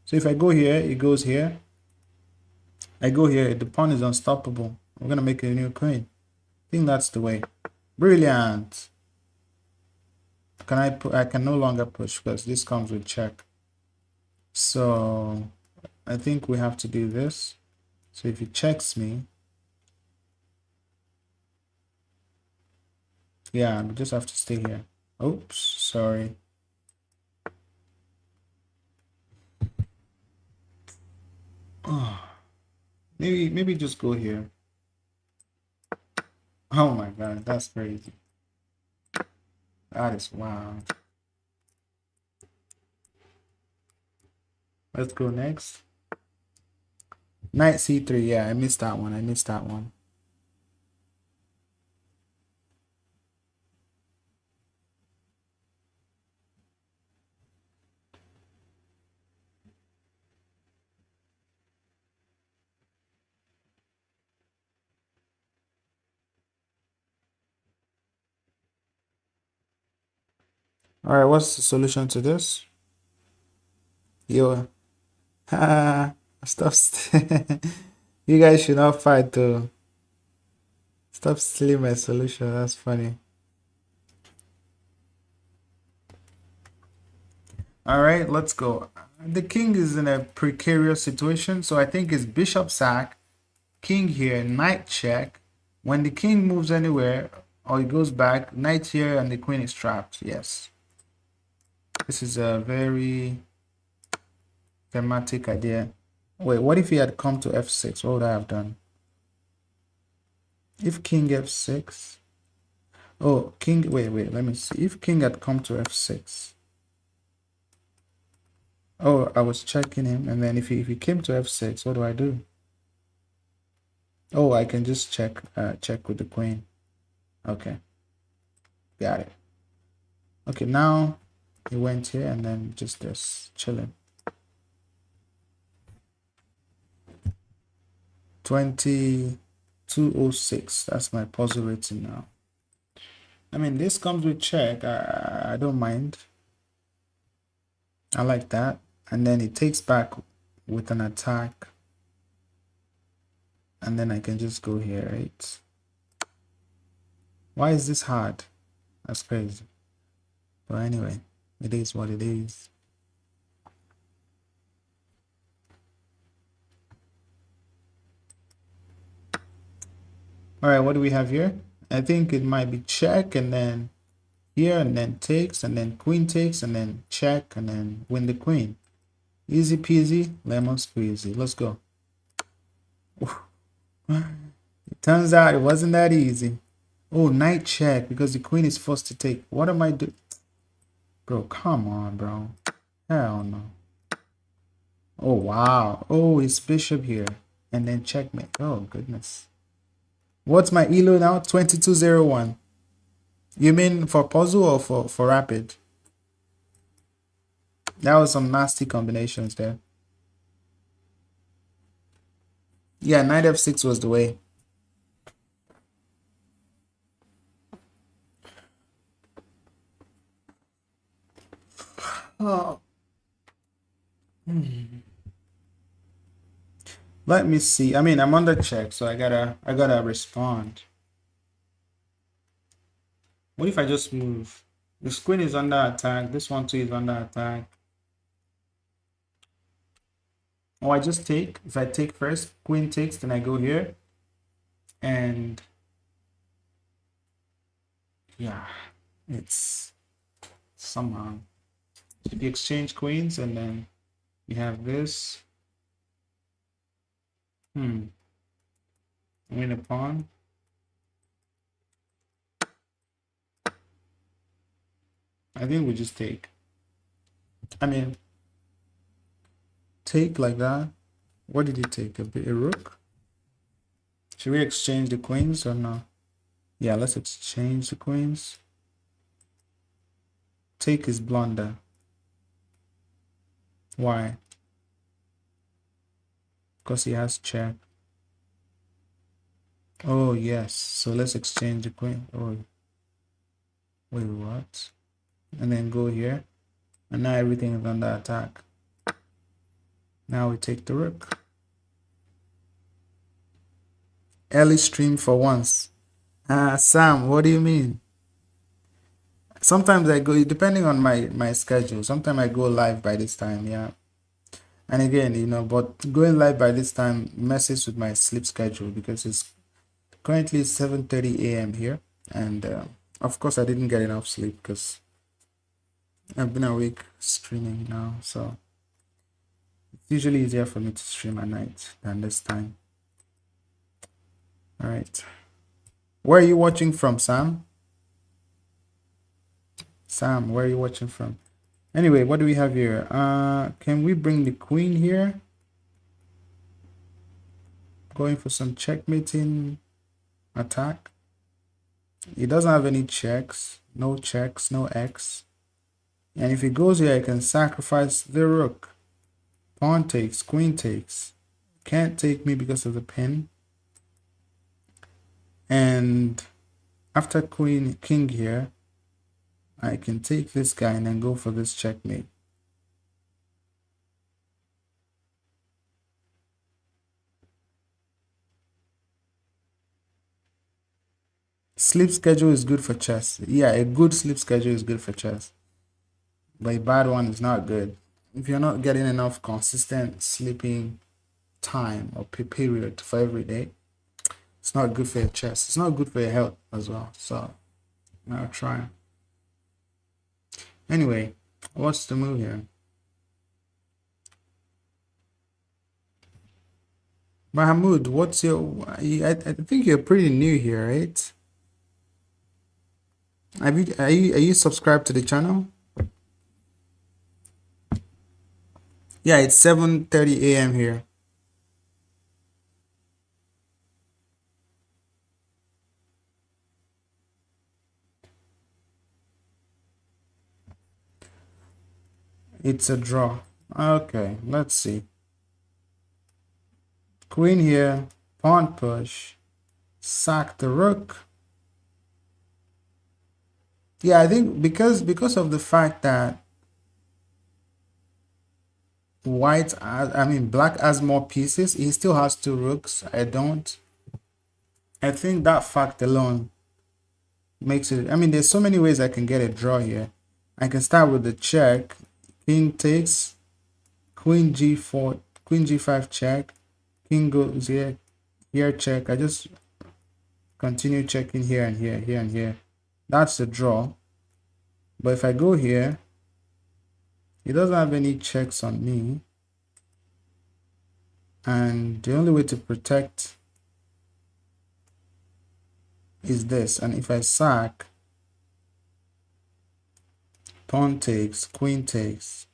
So if I go here, it goes here. I go here, the pawn is unstoppable. I'm gonna make a new queen. I think that's the way. Brilliant. Can I can no longer push because this comes with check. So I think we have to do this. So if he checks me, yeah, we just have to stay here. Oops, sorry. Oh, maybe just go here. Oh my god, that's crazy. That is wild. Let's go next. Knight c3. Yeah, I missed that one. I missed that one. All right, what's the solution to this? Yo, stop. You guys should not fight though. Stop stealing my solution. That's funny. All right, let's go. The king is in a precarious situation, so I think it's bishop sack, king here, knight check. When the king moves anywhere or he goes back, knight here and the queen is trapped. Yes. This is a very thematic idea. Wait, what if he had come to f6? What would I have done? If king f6. Oh, king, wait, let me see. If king had come to f6. Oh, I was checking him, and then if he came to f6, what do I do? Oh, I can just check with the queen. Okay, got it. Okay, now he went here and then just this chilling. 2206. That's my puzzle rating now. I mean, this comes with check. I don't mind. I like that. And then it takes back with an attack. And then I can just go here, right? Why is this hard? That's crazy. But anyway, it is what it is. All right, what do we have here? I think it might be check and then here and then takes and then queen takes and then check and then win the queen. Easy peasy, lemon squeezy. Let's go. It turns out it wasn't that easy. Oh, knight check because the queen is forced to take. What am I doing? Bro, come on, bro. Hell no. Oh, wow. Oh, it's bishop here. And then checkmate. Oh, goodness. What's my ELO now? 2201. You mean for puzzle or for rapid? That was some nasty combinations there. Yeah, knight f6 was the way. Oh. Let me see. I mean, I'm under check, so I gotta respond. What if I just move? This queen is under attack. This one too is under attack. Oh, I just take. If I take first, queen takes, then I go here. And yeah, it's somehow. If you exchange queens and then you have this. Win a pawn. I think we just take. I mean, take like that. What did he take? A rook? Should we exchange the queens or no? Yeah, let's exchange the queens. Take is blunder. Why? Because he has check. Oh, yes. So let's exchange the queen. Oh, wait, what? and then go here, and now everything is under attack. Now we take the rook. Early stream for once. Sam, what do you mean? Sometimes I go, depending on my schedule. Sometimes I go live by this time, yeah. And again, but going live by this time messes with my sleep schedule because it's currently 7:30 a.m. here, and of course I didn't get enough sleep because I've been awake streaming now, so it's usually easier for me to stream at night than this time. All right, where are you watching from, Sam? Sam, where are you watching from? Anyway, what do we have here? Can we bring the queen here? Going for some checkmating attack. He doesn't have any checks, no X. And if he goes here, I can sacrifice the rook. Pawn takes, queen takes. Can't take me because of the pin. And after king here, I can take this guy and then go for this checkmate. Sleep schedule is good for chess. Yeah, a good sleep schedule is good for chess. But a bad one is not good. If you're not getting enough consistent sleeping time or period for every day, it's not good for your chest. It's not good for your health as well. So I'll try. Anyway, what's the move here? Mahmoud, what's your... I think you're pretty new here, right? Are you subscribed to the channel? Yeah, it's 7:30 a.m. here. It's a draw. Okay, let's see. Queen here, pawn push, sack the rook. Yeah, I think because of the fact that black has more pieces, he still has two rooks. I don't. I think that fact alone makes it. I mean, there's so many ways I can get a draw here. I can start with the check. King takes, queen g4, queen g5 check, king goes here, here check. I just continue checking here and here, here and here. That's the draw. But if I go here, he doesn't have any checks on me. And the only way to protect is this. And if I sack, pawn takes, queen takes,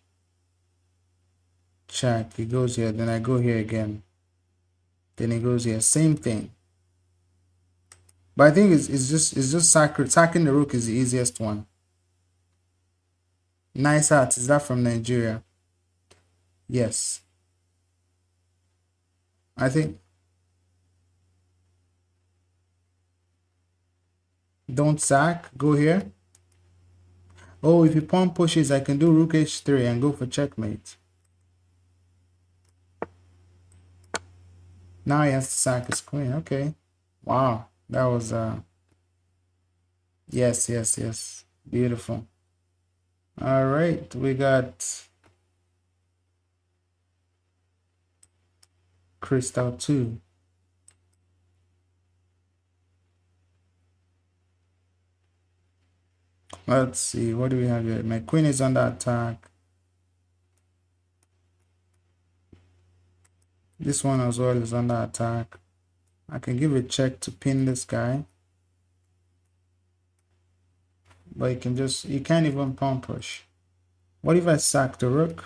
check, he goes here, then I go here again. Then he goes here, same thing. But I think it's just sacking the rook is the easiest one. Nice art. Is that from Nigeria? Yes. I think don't sack, go here. Oh, if he pawn pushes, I can do rook h3 and go for checkmate. Now he has to sack his queen. Okay. Wow. That was yes. Beautiful. All right, we got Crystal 2. Let's see, what do we have here? My queen is under attack. This one as well is under attack. I can give a check to pin this guy. But you can't even pawn push. What if I sack the rook?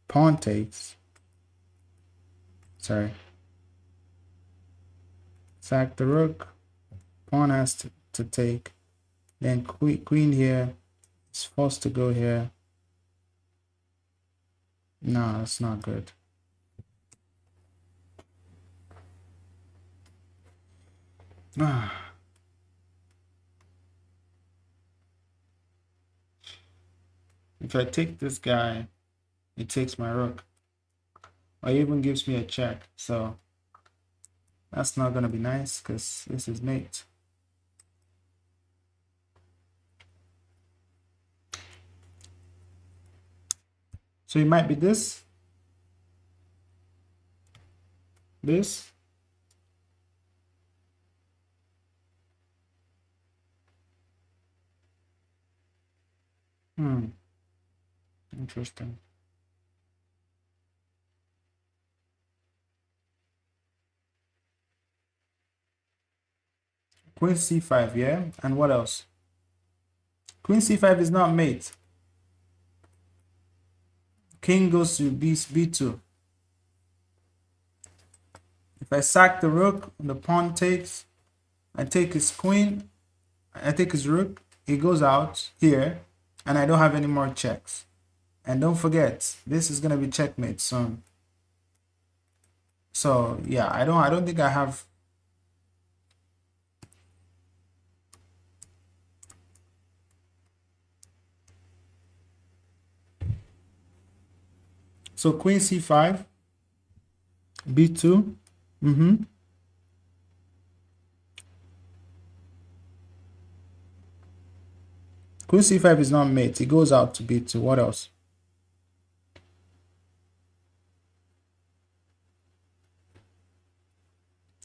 Pawn takes. Sorry. Sack the rook. Pawn has to take. Then queen here is forced to go here. No, that's not good. If I take this guy, it takes my rook, or even gives me a check. So that's not gonna be nice because this is mate. So it might be this, this. Interesting. Queen c5, yeah? And what else? Queen c5 is not mate. King goes to b2. If I sack the rook, the pawn takes, I take his queen, I take his rook, he goes out here, and I don't have any more checks. And don't forget, this is gonna be checkmate soon. So yeah, I don't think I have. So queen c5, b2. Queen c5 is not mate. It goes out to b2. What else?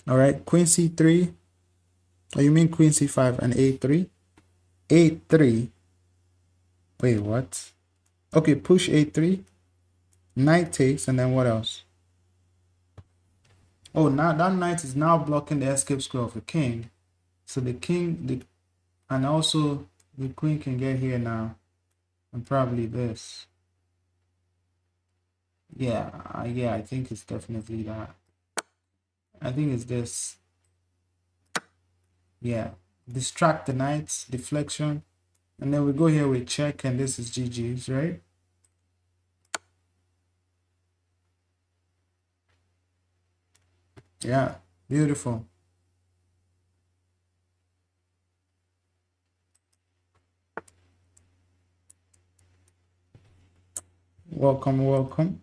All right, queen c3. Oh, you mean queen c5 and a3? a3. Wait, what? Okay, push a3. Knight takes, and then what else? Oh, now that knight is now blocking the escape square of the king. So the king, and also the queen can get here now, and probably this. Yeah, yeah, I think it's definitely that. I think it's this. Yeah, distract the knights, deflection, and then we go here with check, and this is GG's, right? Yeah, beautiful. Welcome, welcome.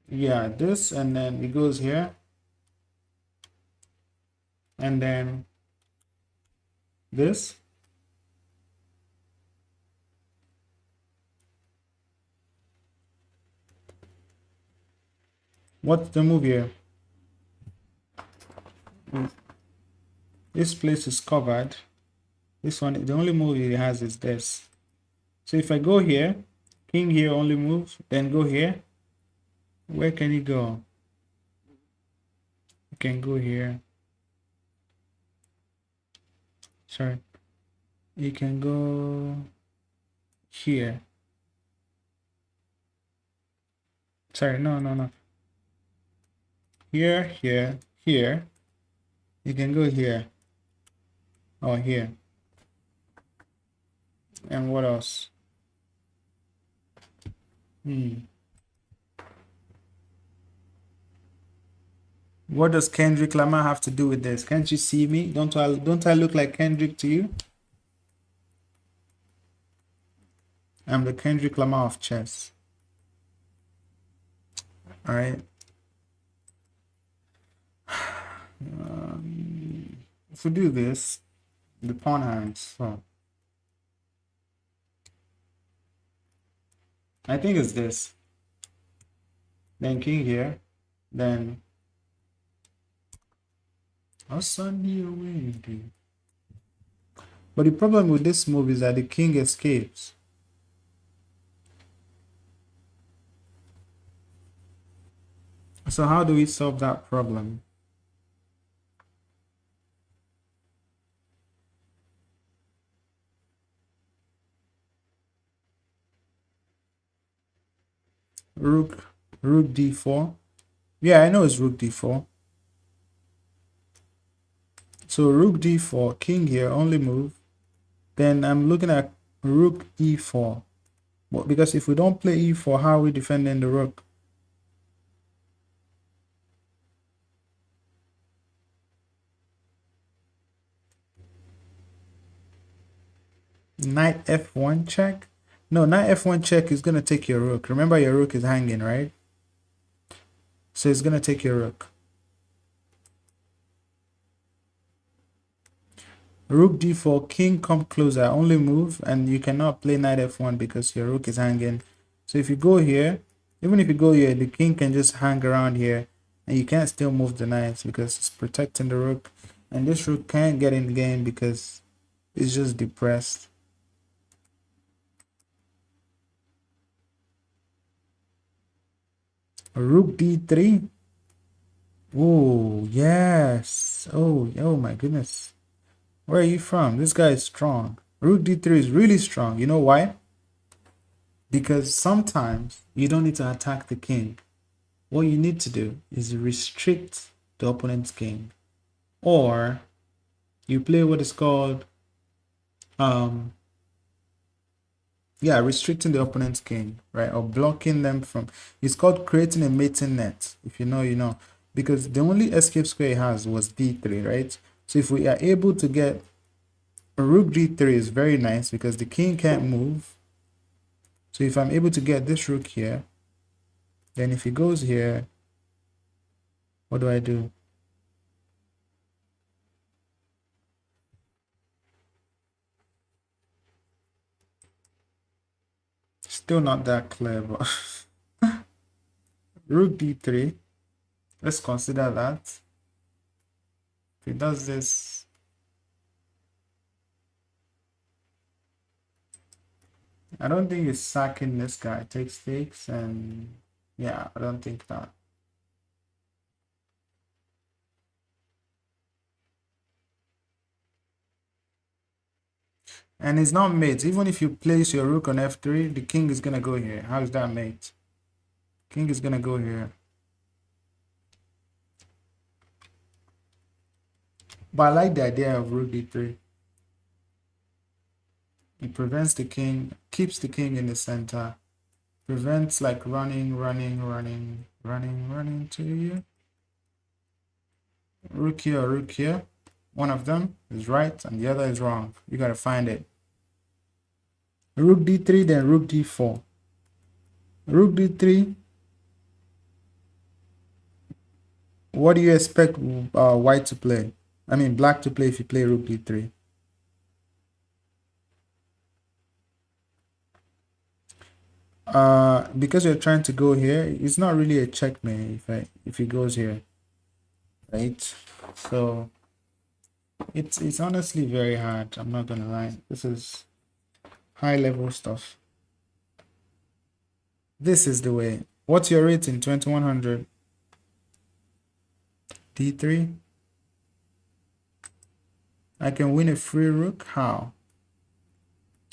Yeah, this, and then it goes here, and then this. What's the move here? This place is covered. This one, the only move he has is this. So if I go here, king here only move, then go here. Where can he go? You can go here. Sorry. You can go here. Sorry, no. Here, here, here. You can go here. Or here. And what else? What does Kendrick Lamar have to do with this? Can't you see me? Don't I look like Kendrick to you? I'm the Kendrick Lamar of chess. All right. If we do this, the pawn hangs. So I think it's this. Then king here. Then I'll send you away, dude. But the problem with this move is that the king escapes. So how do we solve that problem? Rook d4. Yeah, I know it's rook d4. So rook d4, king here, only move. Then I'm looking at rook e4. Because if we don't play e4, how are we defending the rook? Knight f1 check? No, knight f1 check is going to take your rook. Remember, your rook is hanging, right? So it's going to take your rook. Rook d4, king come closer, only move, and you cannot play knight f1 because your rook is hanging. So if you go here, even if you go here, the king can just hang around here, and you can't still move the knights because it's protecting the rook. And this rook can't get in the game because it's just depressed. Rook d3. Oh, yes. Oh my goodness. Where are you from? This guy is strong. Rook d3 is really strong. You know why? Because sometimes you don't need to attack the king. What you need to do is restrict the opponent's king. Or you play what is called restricting the opponent's king, right? Or blocking them from, it's called creating a mating net. If you know, you know. Because the only escape square he has was d3, right? So if we are able to get a rook d3 is very nice because the king can't move. So if I'm able to get this rook here, then if he goes here, what do I do? Still not that clear, but rook d3. Let's consider that. If he does this, I don't think he's sacking this guy. Takes, and yeah, I don't think that. And it's not mate. Even if you place your rook on f3, the king is gonna go here. How is that mate? King is gonna go here. But I like the idea of rook d3. It prevents the king, keeps the king in the center, prevents like running to you. Rook here or rook here. One of them is right and the other is wrong. You gotta find it. Rook d3, then rook d4. Rook d3. What do you expect white to play? I mean black to play if you play rook d3. Because you're trying to go here, it's not really a checkmate if he goes here, right? So it's honestly very hard. I'm not gonna lie. This is high level stuff. This is the way. What's your rating? 2100. d3. I can win a free rook. How?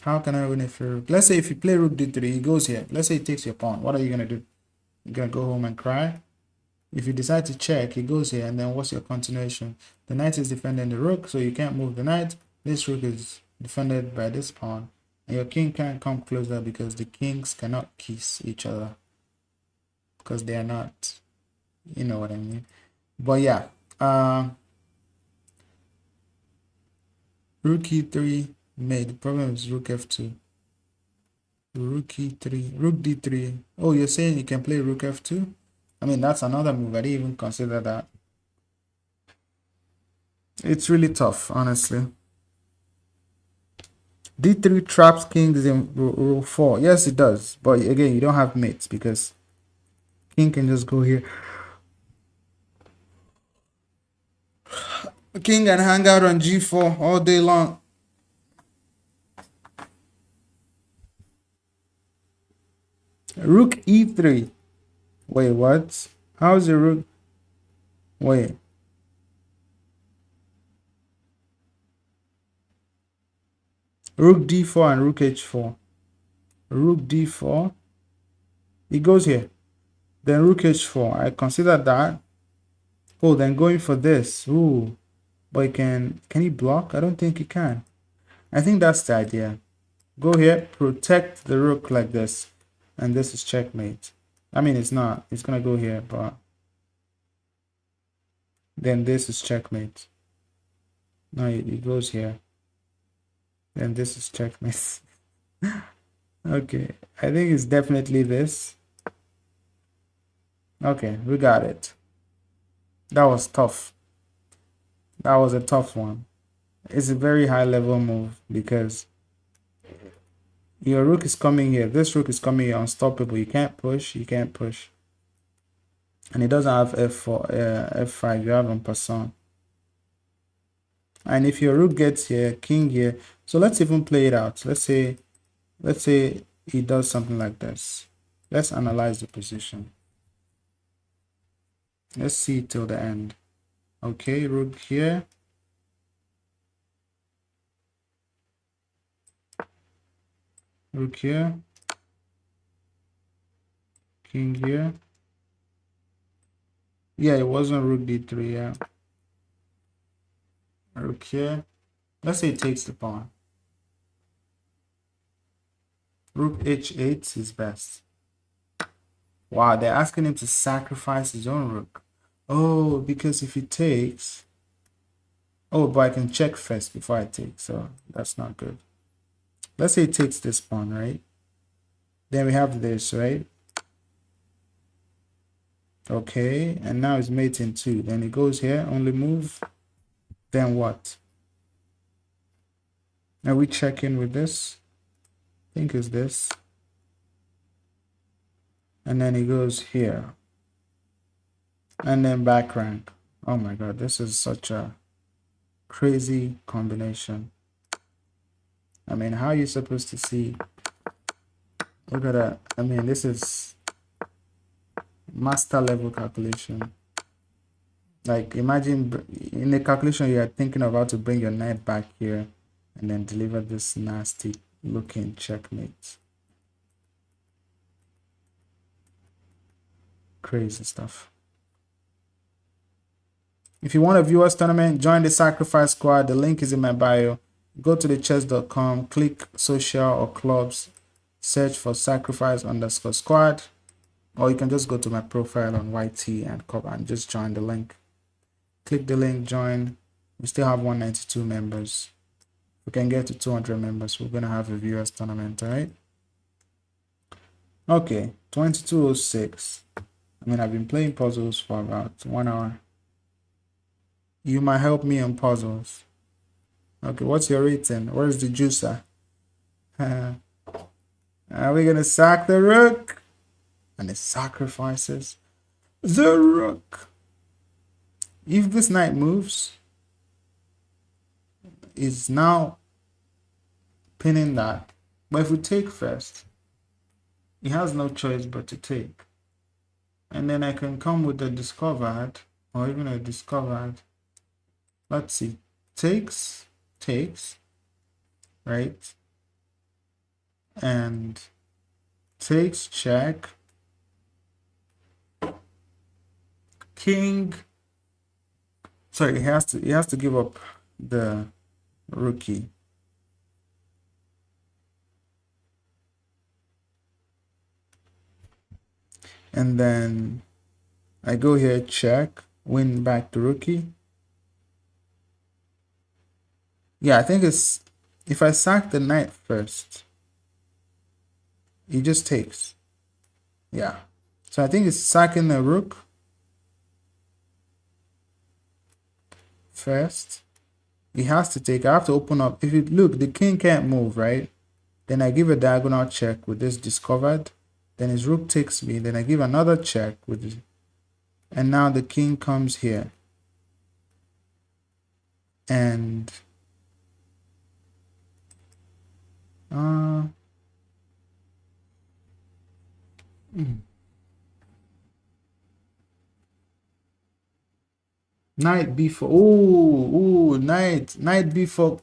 How can I win a free rook? Let's say if you play rook d3, he goes here. Let's say he takes your pawn. What are you gonna do? You're gonna go home and cry? If you decide to check, he goes here, and then what's your continuation? The knight is defending the rook, so you can't move the knight. This rook is defended by this pawn, and your king can't come closer because the kings cannot kiss each other because they are not, you know what I mean. But yeah, rook e3 made. The problem is rook f2. Rook e3, rook d3. Oh, you're saying you can play rook f2? I mean, that's another move. I didn't even consider that. It's really tough, honestly. d3 traps kings in row 4. Yes, it does. But again, you don't have mates because king can just go here. The king can hang out on g4 all day long. Rook e3. Wait, what? How's the rook? Wait. Rook d4 and rook h4. Rook d4. He goes here. Then rook h4. I consider that. Oh, then going for this. Ooh. But can he block? I don't think he can. I think that's the idea. go here, protect the rook like this, and this is checkmate. I mean, it's not. It's gonna go here, but then this is checkmate. No, it goes here. Then this is checkmate. Okay, I think it's definitely this. Okay, we got it. That was tough. That was a tough one. It's a very high level move because your rook is coming here. This rook is coming here unstoppable. You can't push. You can't push. And it doesn't have f4, f5. You have en passant. And if your rook gets here, king here. So let's even play it out. Let's say he does something like this. Let's analyze the position. Let's see till the end. Okay, rook here. Rook here. King here. Yeah, it wasn't rook d3, yeah. Rook here. Let's say it takes the pawn. Rook h8 is best. Wow, they're asking him to sacrifice his own rook. Oh, because if he takes... Oh, but I can check first before I take, so that's not good. Let's say it takes this pawn, right? Then we have this, right? Okay, and now it's mating 2. Then it goes here, only move. Then what? Are we checking with this? I think it's this. And then it goes here. And then back rank. Oh my god, this is such a crazy combination. I mean, how are you supposed to see? Look at that. I mean, this is master level calculation. Like, imagine in the calculation you are thinking of how to bring your knight back here and then deliver this nasty looking checkmate. Crazy stuff. If you want a viewers tournament, join the sacrifice squad. The link is in my bio. Go to thechess.com, click social or clubs, search for sacrifice_squad, or you can just go to my profile on YT and just join the link. Click the link, join. We still have 192 members. We can get to 200 members. We're gonna have a viewers tournament, all right? Okay, 2206. I mean, I've been playing puzzles for about 1 hour. You might help me on puzzles. Okay, what's your rating? Where's the juicer? Are we gonna sack the rook? And it sacrifices the rook. If this knight moves, it's now pinning that. But if we take first, he has no choice but to take. And then I can come with the discovered, or even a discovered. Let's see. Takes, right? And takes, check. King. Sorry, he has to give up the rookie. And then I go here, check, win back the rookie. Yeah, I think it's, if I sack the knight first, he just takes. Yeah. So I think it's sacking the rook first. He has to take. I have to open up. If you look, the king can't move, right? Then I give a diagonal check with this discovered. Then his rook takes me. Then I give another check with this. And now the king comes here. And knight b4. Ooh, knight b4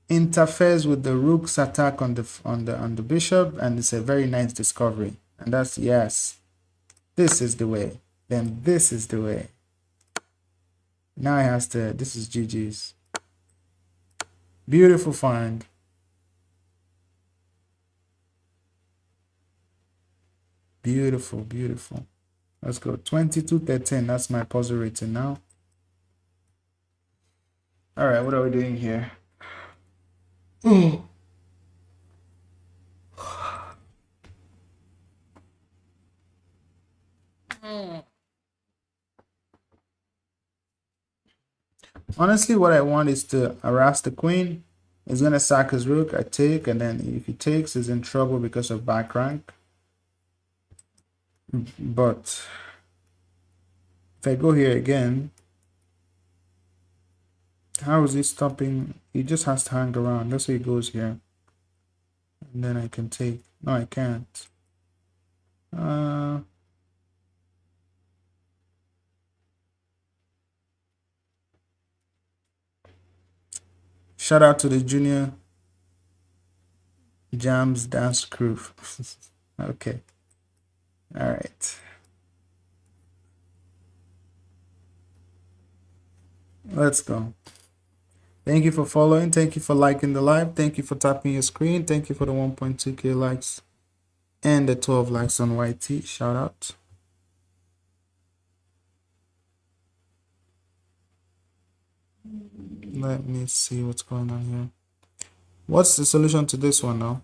interferes with the rook's attack on the bishop, and it's a very nice discovery. And that's, yes, this is the way. Then this is the way. Now he has to, this is GG's. Beautiful find. Beautiful, beautiful. Let's go. 22-13. That's my puzzle rating now. All right, what are we doing here? Honestly, what I want is to harass the queen. He's gonna sack his rook. I take, and then if he takes, he's in trouble because of back rank. But if I go here again, how is he stopping? He just has to hang around. Let's say he goes here, and then I can take. No, I can't. Shout out to the junior jams dance crew. Okay. All right. Let's go. Thank you for following. Thank you for liking the live. Thank you for tapping your screen. Thank you for the 1.2K likes and the 12 likes on YT. Shout out. Let me see what's going on here. What's the solution to this one now?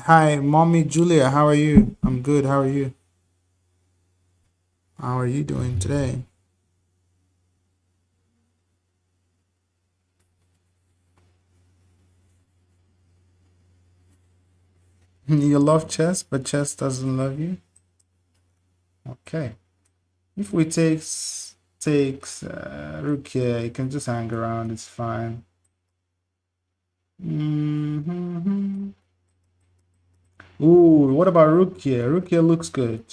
Hi, mommy Julia. How are you? I'm good. How are you? How are you doing today? You love chess, but chess doesn't love you? Okay. If we takes rook here, you can just hang around. It's fine. Ooh, what about rook here? Rook here looks good.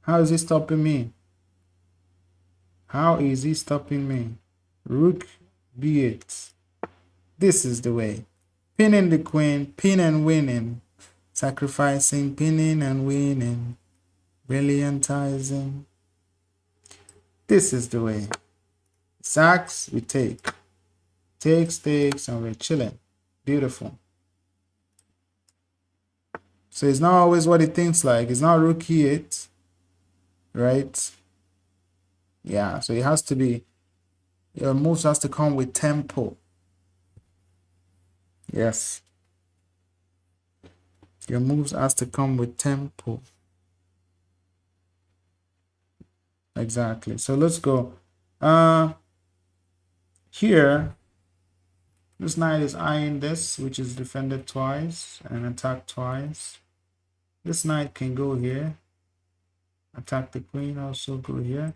How is he stopping me? How is he stopping me? Rook b8. This is the way. Pinning the queen, pin and winning. Sacrificing, pinning and winning. Brilliantizing. This is the way. Sacks, we take. Takes, and we're chilling. Beautiful. So it's not always what it thinks like. It's not rook e8, right? Yeah, so it has to be, your moves has to come with tempo. Yes. Your moves has to come with tempo. Exactly. So let's go. Here, this knight is eyeing this, which is defended twice and attacked twice. This knight can go here. Attack the queen, also go here.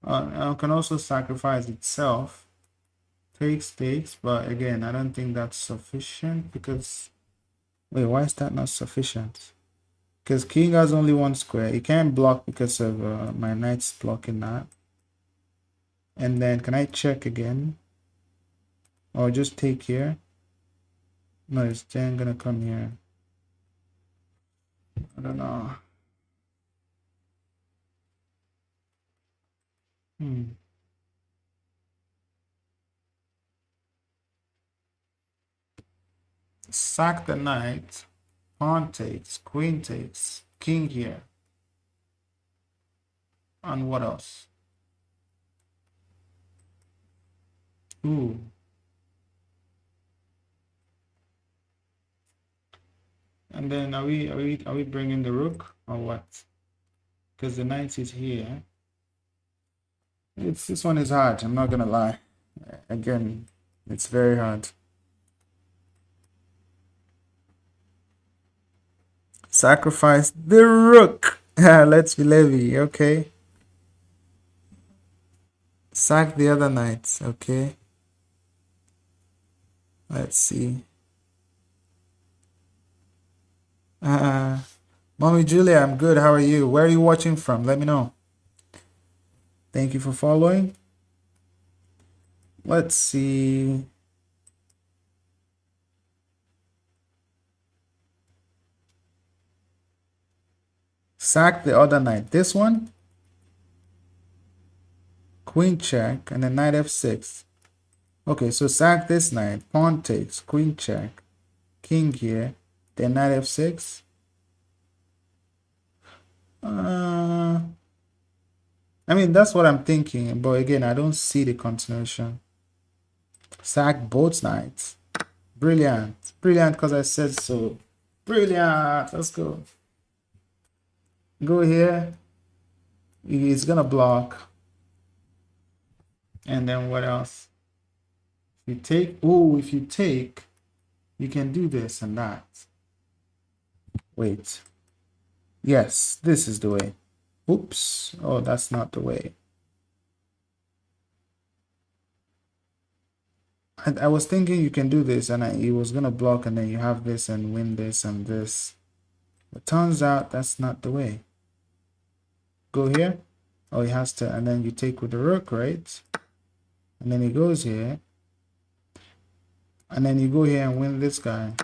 Can also sacrifice itself. Takes, but again, I don't think that's sufficient because... Wait, why is that not sufficient? Because king has only one square. He can't block because of my knight's blocking that. And then can I check again? Or just take here? No, it's then gonna come here. I don't know. Sack the knight. Pawn takes. Queen takes. King here. And what else? Ooh. And then are we bringing the rook or what? Because the knight is here. This one is hard. I'm not gonna lie. Again, it's very hard. Sacrifice the rook. Let's be Levy. Okay. Sack the other knights. Okay. Let's see. Mommy Julia, I'm good. How are you? Where are you watching from? Let me know. Thank you for following. Let's see. Sack the other knight. This one? queen check, and then knight f6. Okay, so sack this knight, pawn takes, queen check, king here, then knight f6. I mean, that's what I'm thinking, but again, I don't see the continuation. Sack both knights. Brilliant. Brilliant, because I said so. Brilliant. Let's go. Go here. It's gonna block. And then what else? If you take, oh, if you take, you can do this and that. Wait. Yes, this is the way. Oops. Oh, that's not the way. I was thinking you can do this, and it was gonna block, and then you have this and win this and this. But turns out that's not the way. Go here. Oh, he has to, and then you take with the rook, right? And then he goes here. And then you go here and win this guy.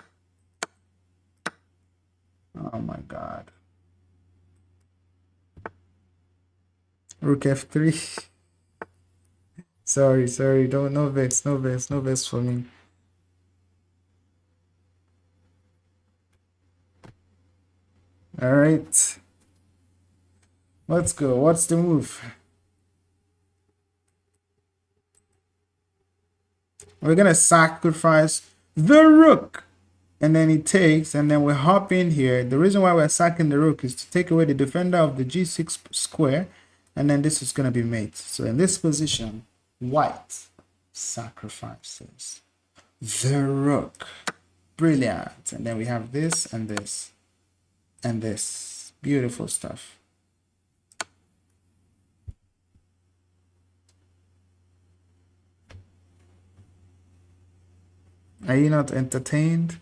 Oh my god. Rook f3. sorry, don't, no vex for me. All right, let's go. What's the move? We're gonna sacrifice the rook, and then he takes, and then we hop in here. The reason why we're sacking the rook is to take away the defender of the g6 square, and then this is gonna be mate. So in this position, white sacrifices the rook. Brilliant. And then we have this and this and this. Beautiful stuff. Are you not entertained?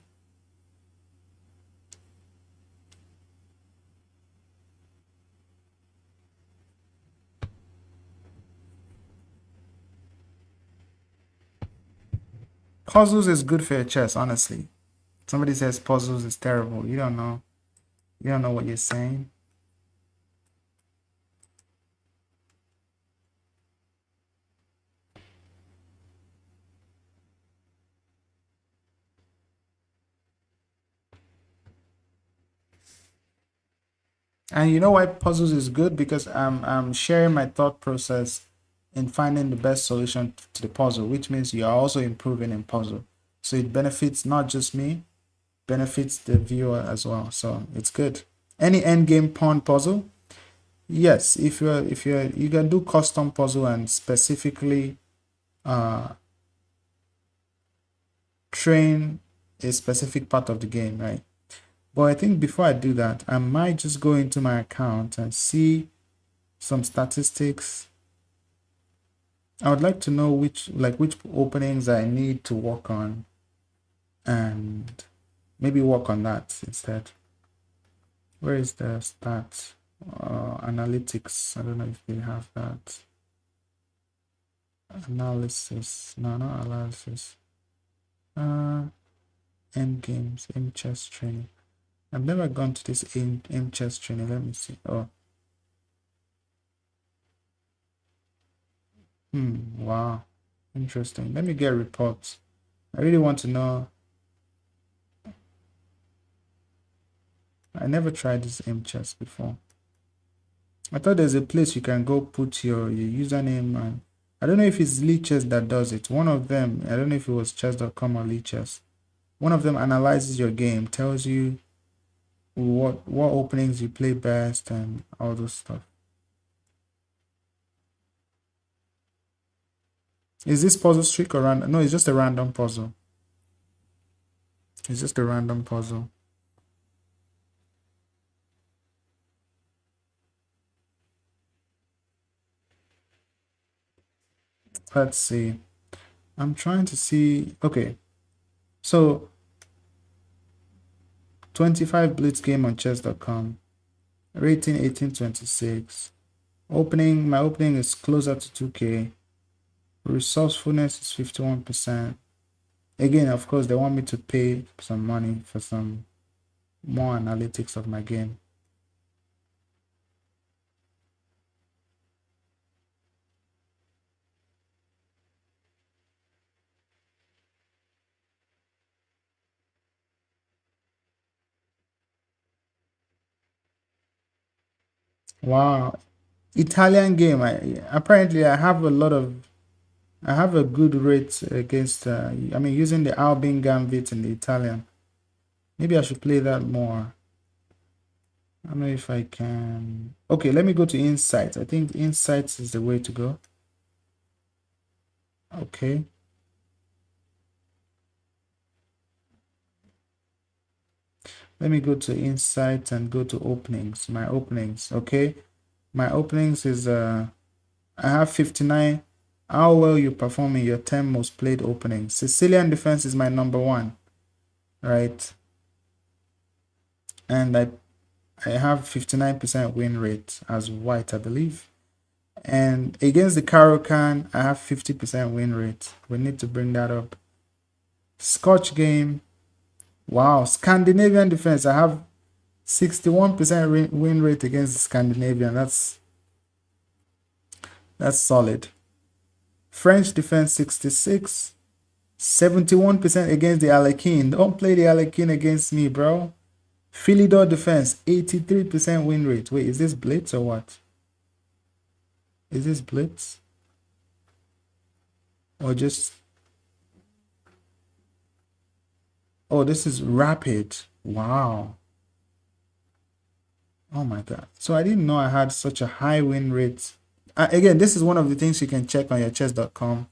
Puzzles is good for your chess, honestly. Somebody says puzzles is terrible. You don't know. You don't know what you're saying. And you know why puzzles is good? Because I'm sharing my thought process in finding the best solution to the puzzle, which means you are also improving in puzzle. So it benefits not just me, benefits the viewer as well. So it's good. Any endgame pawn puzzle? Yes, if you can do custom puzzle and specifically train a specific part of the game, right? But I think before I do that, I might just go into my account and see some statistics. I would like to know which openings I need to work on, and maybe work on that instead. Where is the stats? Analytics. I don't know if they have that. Analysis. No, not analysis. End games, aim chess training. I've never gone to this aim chess training. Let me see. Oh. Wow. Interesting. Let me get reports. I really want to know. I never tried this aim chess before. I thought there's a place you can go put your username, and I don't know if it's Leechess that does it. One of them, I don't know if it was chess.com or Leechess. One of them analyzes your game, tells you what openings you play best and all those stuff. Is this puzzle streak or random? No, it's just a random puzzle. It's just a random puzzle. Let's see. I'm trying to see. Okay. So 25 blitz game on chess.com. Rating 1826. Opening, my opening is closer to 2K. Resourcefulness is 51%. Again, of course, they want me to pay some money for some more analytics of my game. Wow. Italian game. Apparently I have a lot of I have a good rate against I mean using the Albin Gambit in the Italian. Maybe I should play that more. I don't know if I can. Okay, let me go to insights. I think insights is the way to go. Okay. Let me go to insights and go to openings. My openings. Okay. My openings is I have 59. How well you perform in your 10 most played openings. Sicilian defense is my number one, right? And I have 59% win rate as white, I believe. And against the Caro-Can, I have 50% win rate. We need to bring that up. Scotch game. Wow. Scandinavian defense. I have 61% win rate against the Scandinavian. That's solid. French defense 66. 71% against the Alekhine. Don't play the Alekhine against me, bro. Philidor defense 83% win rate. Wait, is this blitz or what? Is this blitz? Or just... Oh, this is rapid. Wow. Oh my God. So I didn't know I had such a high win rate. Again, this is one of the things you can check on your chess.com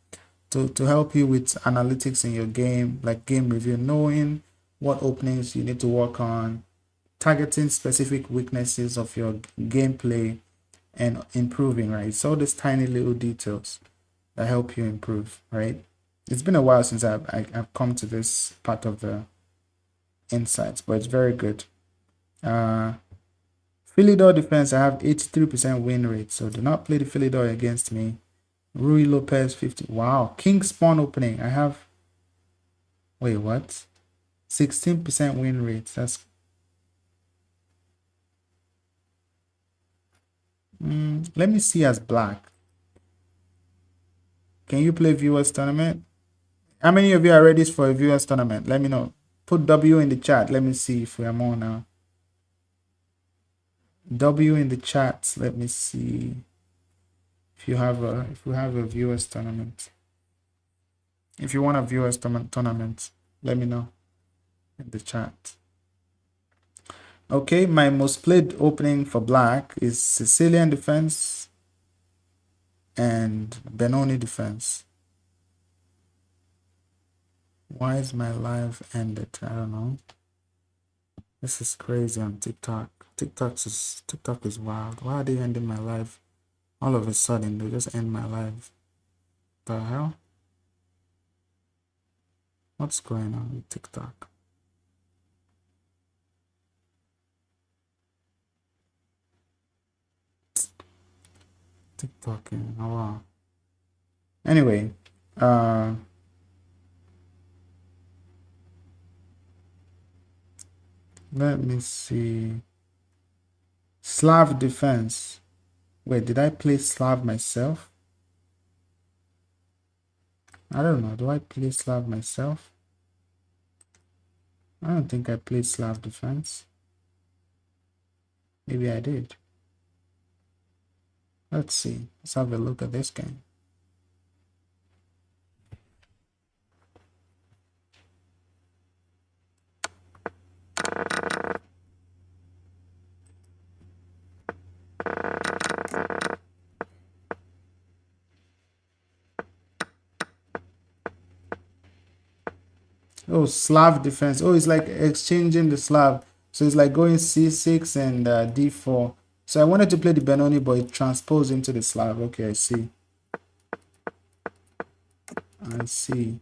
to help you with analytics in your game, like game review, knowing what openings you need to work on, targeting specific weaknesses of your gameplay, and improving, right? It's all these tiny little details that help you improve, right? It's been a while since I've come to this part of the insights, but it's very good. Philidor defense, I have 83% win rate, so do not play the Philidor against me. Rui Lopez 50. Wow. King Spawn opening. I have, wait, what? 16% win rate. That's let me see as black. Can you play viewers tournament? How many of you are ready for a viewers tournament? Let me know. Put W in the chat. Let me see if we are more now. W in the chat. Let me see if you have a viewers tournament. If you want a viewers tournament, let me know in the chat. Okay, my most played opening for black is Sicilian defense and Benoni defense. Why is my live ended? I don't know. This is crazy on TikTok. TikTok is wild. Why are they ending my live? All of a sudden, they just end my live. The hell? What's going on with TikTok? TikTok, oh wow. Anyway, let me see. Slav defense. Wait, did I play Slav myself? I don't know. Do I play Slav myself? I don't think I played Slav defense. Maybe I did. Let's see. Let's have a look at this game. Oh, Slav defense. Oh, it's like exchanging the Slav. So it's like going C6 and D4. So I wanted to play the Benoni, but it transposed into the Slav. Okay, I see. I see.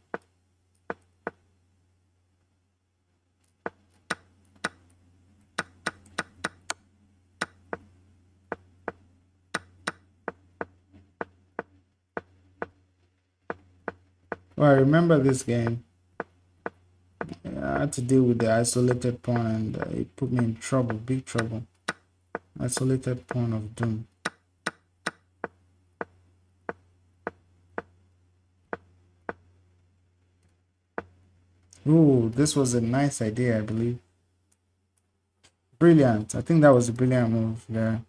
Oh, I remember this game. I had to deal with the isolated pawn and it put me in trouble, big trouble. Isolated pawn of doom. Ooh, this was a nice idea, I believe. Brilliant. I think that was a brilliant move there.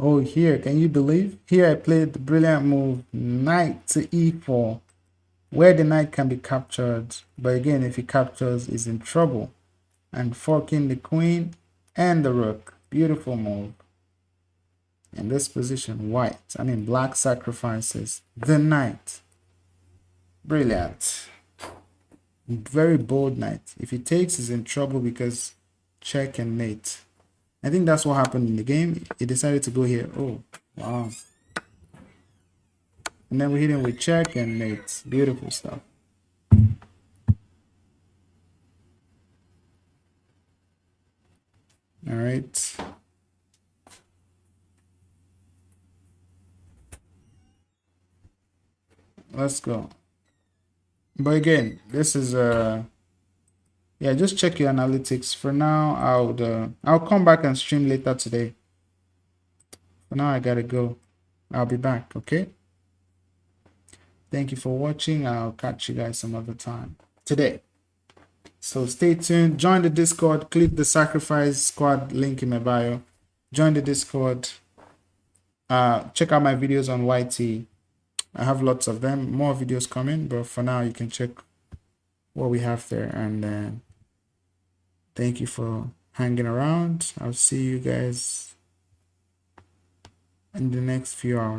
Oh, here, can you believe? Here I played the brilliant move, knight to e4, where the knight can be captured. But again, if he captures, he's in trouble. And forking the queen and the rook. Beautiful move. In this position, black sacrifices the knight. Brilliant. Very bold knight. If he takes, he's in trouble because check and mate. I think that's what happened in the game. He decided to go here. Oh, wow. And then we hit him with check and mate. Beautiful stuff. All right. Let's go. But again, this is yeah, just check your analytics. For now, I'll come back and stream later today. For now, I gotta go. I'll be back, okay? Thank you for watching. I'll catch you guys some other time today. So stay tuned. Join the Discord. Click the Sacrifice Squad link in my bio. Join the Discord. Check out my videos on YT. I have lots of them. More videos coming, but for now, you can check what we have there. And thank you for hanging around. I'll see you guys in the next few hours.